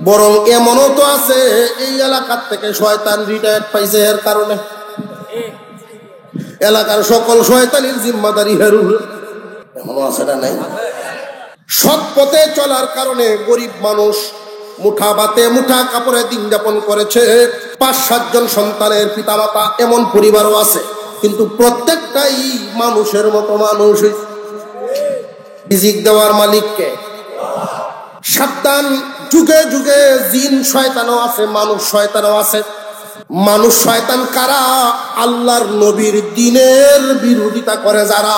বরং এমনও তো আছে এই এলাকার থেকে শয়তান রিটায়ার্ড পাইছে। এর কারণে এলাকার সকল শয়তানির জিম্মাদারি হেরুল, এমনও আছে না নাই? সৎ পথে চলার কারণে গরিব মানুষ মুঠা ভাতে মুঠা কাপড়ে দিন যাপন করেছে। ৫-৭ জন সন্তানের পিতামাতা, এমন পরিবারও আছে। কিন্তু প্রত্যেকটাই মানুষের মতো মানুষ। রিজিক দেওয়ার মালিককে সাবধান। যুগে যুগে জিন শয়তানও আছে, মানুষ শয়তানও আছে। মানুষ শয়তান কারা? আল্লাহর নবীর দ্বীনের বিরোধিতা করে যারা।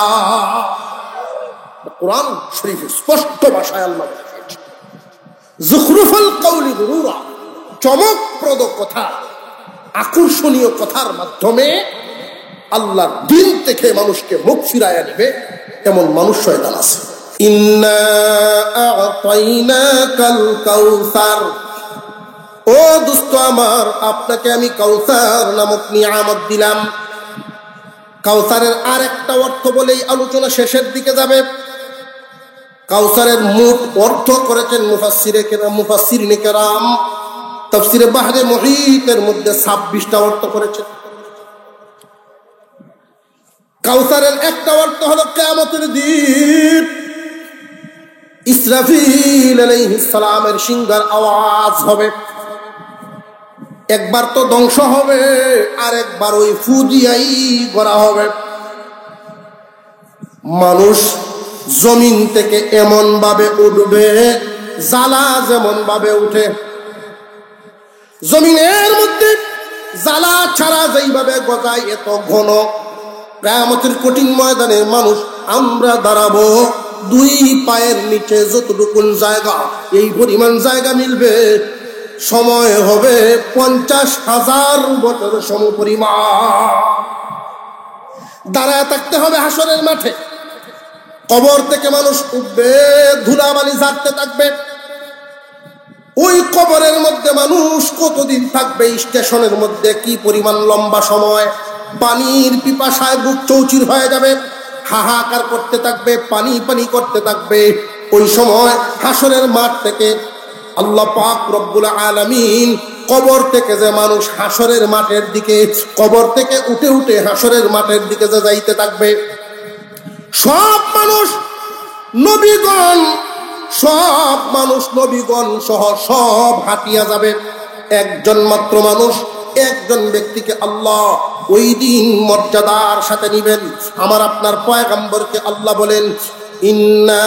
কোরআন শরীফে স্পষ্ট ভাষায় আল্লাহ যুখরুফাল কওলি গুরুরা, চমকপ্রদ কথা, আকর্ষণীয় কথার মাধ্যমে আল্লাহর দ্বীন থেকে মানুষকে মুখ ফিরাইয়া নেবে, এমন মানুষ শয়তান আছে। ইন্না আ'তাইনাকাল কাউসার, ও দোস্ত আমার, আপনাকে আমি কাউসার নামক নিয়ামত দিলাম। কাউসারের আরেকটা অর্থ বলেই আলোচনা শেষের দিকে যাবে। কাউসারের মোট অর্থ করেছেন মুফাসসিরিনে কেরাম। তাফসীরে বাহরে মুহীতের মধ্যে 26টা অর্থ করেছেন। কাউসারের একটা অর্থ হলো কিয়ামতের দিন ইসরাফিল আলাইহিস সালামের সিংহার আওয়াজ হবে। একবার তো ধ্বংস হবে, আর একবার ওই ফু দিয়াই করা হবে। মানুষ জমিন থেকে এমন ভাবে উঠবে, জ্বালা যেমন ভাবে উঠে, জমিনের মধ্যে জ্বালা ছাড়া যেইভাবে গজায় এত ঘন। কিয়ামতের কঠিন ময়দানে মানুষ আমরা দাঁড়াবো, 2 পায়ের নিচে যতটুকু জায়গা, এই পরিমাণ জায়গা মিলবে। সময় হবে 50,000 বছর সমপরিমাণ। দাঁড়ায় থাকতে হবে হাসরের মাঠে। কবর থেকে মানুষ উঠবে, ধুলাবালি ঝাড়তে থাকবে। ওই কবরের মধ্যে মানুষ কতদিন থাকবে? স্টেশনের মধ্যে কি পরিমাণ লম্বা সময়। পানির পিপাসায় বুক চৌচির হয়ে যাবে, হাহাকার করতে থাকবে, পানি পানি করতে থাকবে। ওই সময় হাসরের মাঠ থেকে আল্লাহ পাক রব্বুল আলামিন কবর থেকে যে মানুষ হাসরের মাঠের দিকে, কবর থেকে উঠে উঠে হাসরের মাঠের দিকে যে যাইতে থাকবে, সব মানুষ নবীগণ, সব মানুষ নবীগণ সহ সব হাঁটিয়া যাবে। একজন মাত্র মানুষ, একজন ব্যক্তিকে আল্লাহ ওই দিন মর্যাদার সাথে নিবেন। আমার আপনার পয়গম্বরকে আল্লাহ বলেন, ইন্না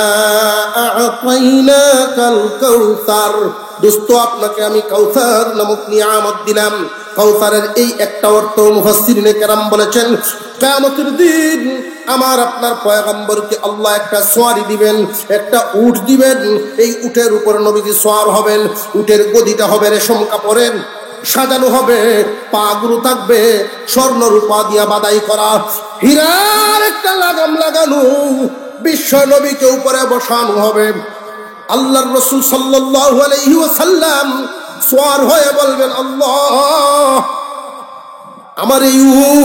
আ'তাইনাকাল কাউসার, দোস্ত আপনাকে আমি কাউসার নামক নিয়ামত দিলাম। কাউসারের এই একটা অর্থ মুফাসসিরিনে কেরাম বলেছেন, কিয়ামতের দিন আমার আপনার পয়গম্বরকে আল্লাহ একটা সোয়ারি দিবেন, একটা উট দিবেন। এই উটের উপর নবীজি সোয়ার হবেন। উটের গদিটা হবে রেশম কাপড়ের, সাজানো হবে, পা গুলো থাকবে স্বর্ণ রূপা দিয়া বাদাই করা, হীরার একটা লাগাম লাগানো। বিশ্ব নবীকে উপরে বসানো হবে। আল্লাহর রাসূল সাল্লাল্লাহু আলাইহি ওয়াসাল্লাম সোয়ার হয়ে বলবেন, আল্লাহ আমার এই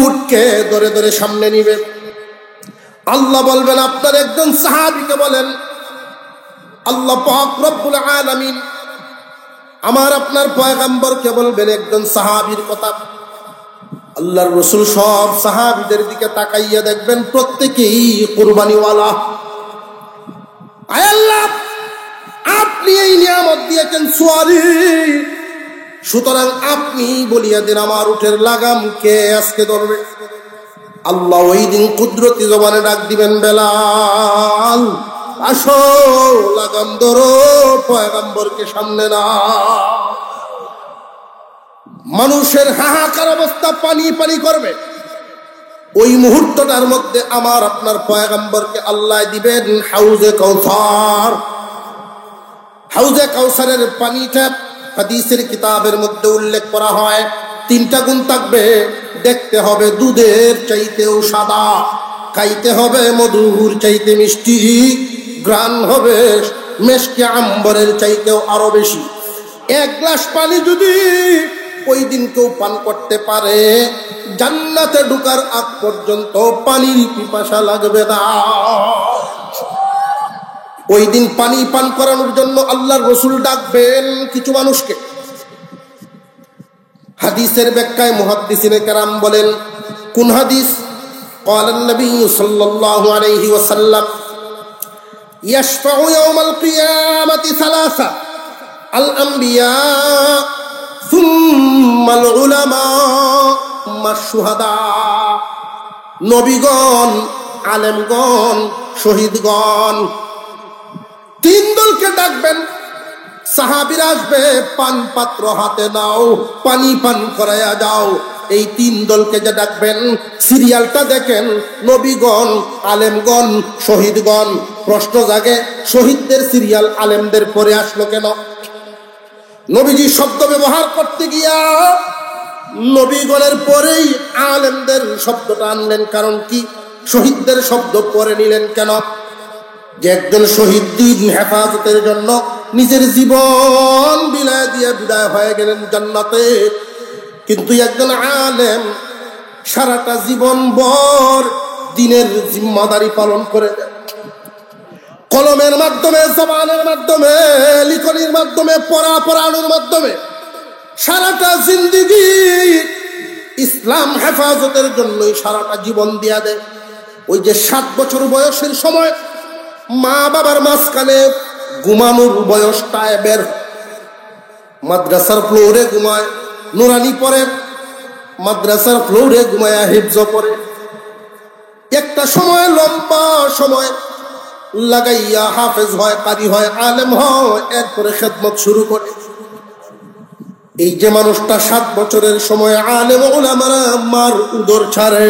উটকে ধরে ধরে সামনে নিবে। আল্লাহ বলবেন, আপনার একজন সাহাবীকে বলেন। আল্লাহ পাক রব্বুল আলামিন আমার আপনার পয়গম্বরকে বলবেন একজন সাহাবীর কথা। আল্লাহর রাসূল সব সাহাবীদের দিকে তাকাইয়া দেখবেন প্রত্যেকেই কুরবানিওয়ালা। আয় আল্লাহ, আপনি এই নিয়ামত দিয়েছেন সোয়ারি, সুতরাং আপনি বলিয়া দেন আমার উটের লাগাম কে আজকে ধরবে। আল্লাহ ওই দিন কুদরতি জবানে ডাক দিবেন, বেলাল আসো, লাগাম ধরো, পয়গম্বরকে সামনে না। মানুষের হাহাকার অবস্থা পানি পানি করবে। ওই মুহূর্তটার মধ্যে আমার আপনার পয়গম্বরকে আল্লাহ দিবেন হাউজে কাউসার। হাউজে কাউসারের পানিটা হাদিসের কিতাবের মধ্যে উল্লেখ করা হয়, 3টা গুণ থাকবে। দেখতে হবে দুধের চাইতেও সাদা, খাইতে হবে মধুর চাইতে মিষ্টি, ঘ্রাণ হবে মেশকে আম্বরের চাইতেও আরো বেশি। 1 গ্লাস পানি যদি ওই দিন কেউ পান করতে পারে, জান্নাতে ঢোকার আগ পর্যন্ত পানির পিপাসা লাগবে না। ওই দিন পানি পান করানোর জন্য আল্লাহর রাসূল ডাকবেন কিছু মানুষকে। হাদিসের ব্যাখ্যায় মুহাদ্দিসিনে কেরাম বলেন, কোন হাদিস? قال النبي صلى الله عليه وسلم يشفع يوم القيامة 3: الأنبياء ثم العلماء ثم الشهداء। নবীগণ, আলেমগণ, শহীদগণ, 3 দলকে ডাকবেন। সাহাবীরা আসবে, পান পাত্র হাতে নাও, পানি পান করায়া যাও। এই 3 দলকে যে ডাকবেন, সিরিয়ালটা দেখেন, নবীগণ, আলেমগণ, শহীদগণ। প্রশ্ন জাগে, শহীদদের সিরিয়াল আলেমদের পরে আসলো কেন? নবীজি শব্দ ব্যবহার করতে গিয়া নবীগণের পরেই আলেমদের শব্দটা আনলেন, কারণ কি? শহীদদের শব্দ পরে নিলেন কেন? যে একজন শহীদ দিন হেফাজতের জন্য নিজের জীবন বিলায় দিয়ে বিদায় হয়ে গেলেন জান্নাতে, কিন্তু একজন আলেম সারাটা জীবন ভর দিনের জিম্মাদারি পালন করে দেন। কলমের মাধ্যমে, জবানের মাধ্যমে, লিখনির মাধ্যমে, পড়ানোর মাধ্যমে সারাটা জিন্দেগি ইসলাম হেফাজতের জন্যই সারাটা জীবন দিয়া দেয়। ওই যে 7 বছর বয়সের সময় মা বাবার মাঝখানে ঘুমানোর বয়সটা বের, মাদ্রাসার ফ্লোরে ঘুমায়, নুরানি পড়ে, মাদ্রাসার ফ্লোরে ঘুমায় হিফজ পড়ে। একটা সময়, লম্বা সময় লাগাইয়া হাফেজ হয়, কারি হয়, আলেম হয়, এরপরে খেদমত শুরু করে। এই যে মানুষটা 7 বছরের সময় আলেম ওলামারা মার উদর ছাড়ে,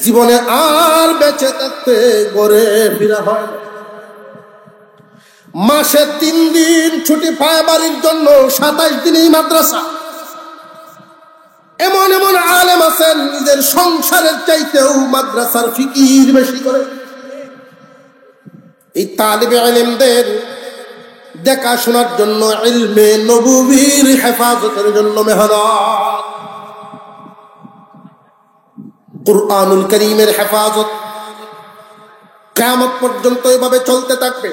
জীবনে আর বেঁচে থাকতে গড়ে ফিরা হয়। মাসে 3 দিন ছুটি পায় বাড়ির জন্য, 27 দিনই মাদ্রাসা। এমন এমন আলেম আছেন নিজের সংসারের চাইতেও মাদ্রাসার ফিকির বেশি করে। এই তালিবে ইলমদের দেখাশোনার জন্য, ইলমে নবুবীর হেফাজতের জন্য মেহনত। কুরআনুল কারীমের হেফাজত কিয়ামত পর্যন্ত এভাবে চলতে থাকবে।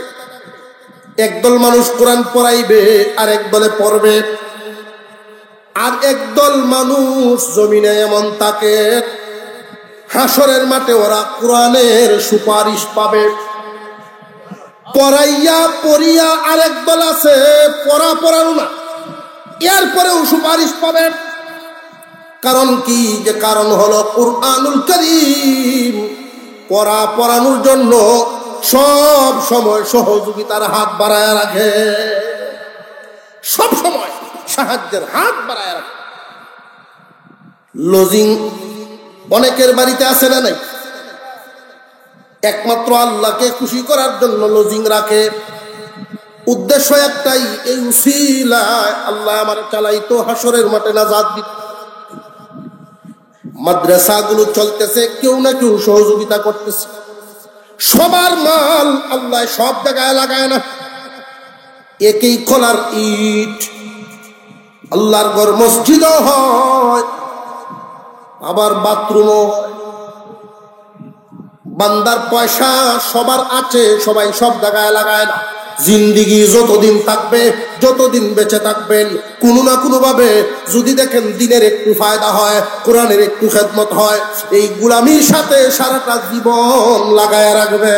একদল মানুষ কোরআন পড়াইবে আর একদলে পড়বে, আর একদল মানুষ জমিনে এমন থাকে হাসরের মাঠে ওরা কোরআনের সুপারিশ পাবে। পড়াইয়া পড়িয়া আরেক দল আছে পড়ানো না, এরপরেও সুপারিশ পাবে। কারণ কি? যে কারণ হলো কুরআনুল কারীম পড়ানোর জন্য সব সময় সহযোগিতার হাত বাড়ায় রাখে, সব সময় সাহায্যের হাত বাড়ায় রাখে। লজিং অনেকের বাড়িতে আছে না নাই? একমাত্র আল্লাহকে খুশি করার জন্য লজিং রাখে। উদ্দেশ্য একটাই, এই উসিলায় আল্লাহ আমার চালাইতো হাসরের মাঠে নাজাত দিত। মাদ্রাসাগুলো চলতেছে, কেউ না কেউ সহযোগিতা করতেছে। সবার মাল আল্লাহ সব জায়গায় লাগায় না। একই খোলার ইট আল্লাহর ঘর মসজিদও হয়, আবার বাথরুমও হয়। বান্দার পয়সা সবার আছে, সবাই সব জায়গায় লাগায় না। জিন্দিগি যতদিন থাকবে, যতদিন বেঁচে থাকবেন, কোনো না কোনো ভাবে যদি দেখেন দিনের একটু ফায়দা হয়, কোরআনের একটু খেদমত হয়, এই গুলামির সাথে সারাটা জীবন লাগায় রাখবে।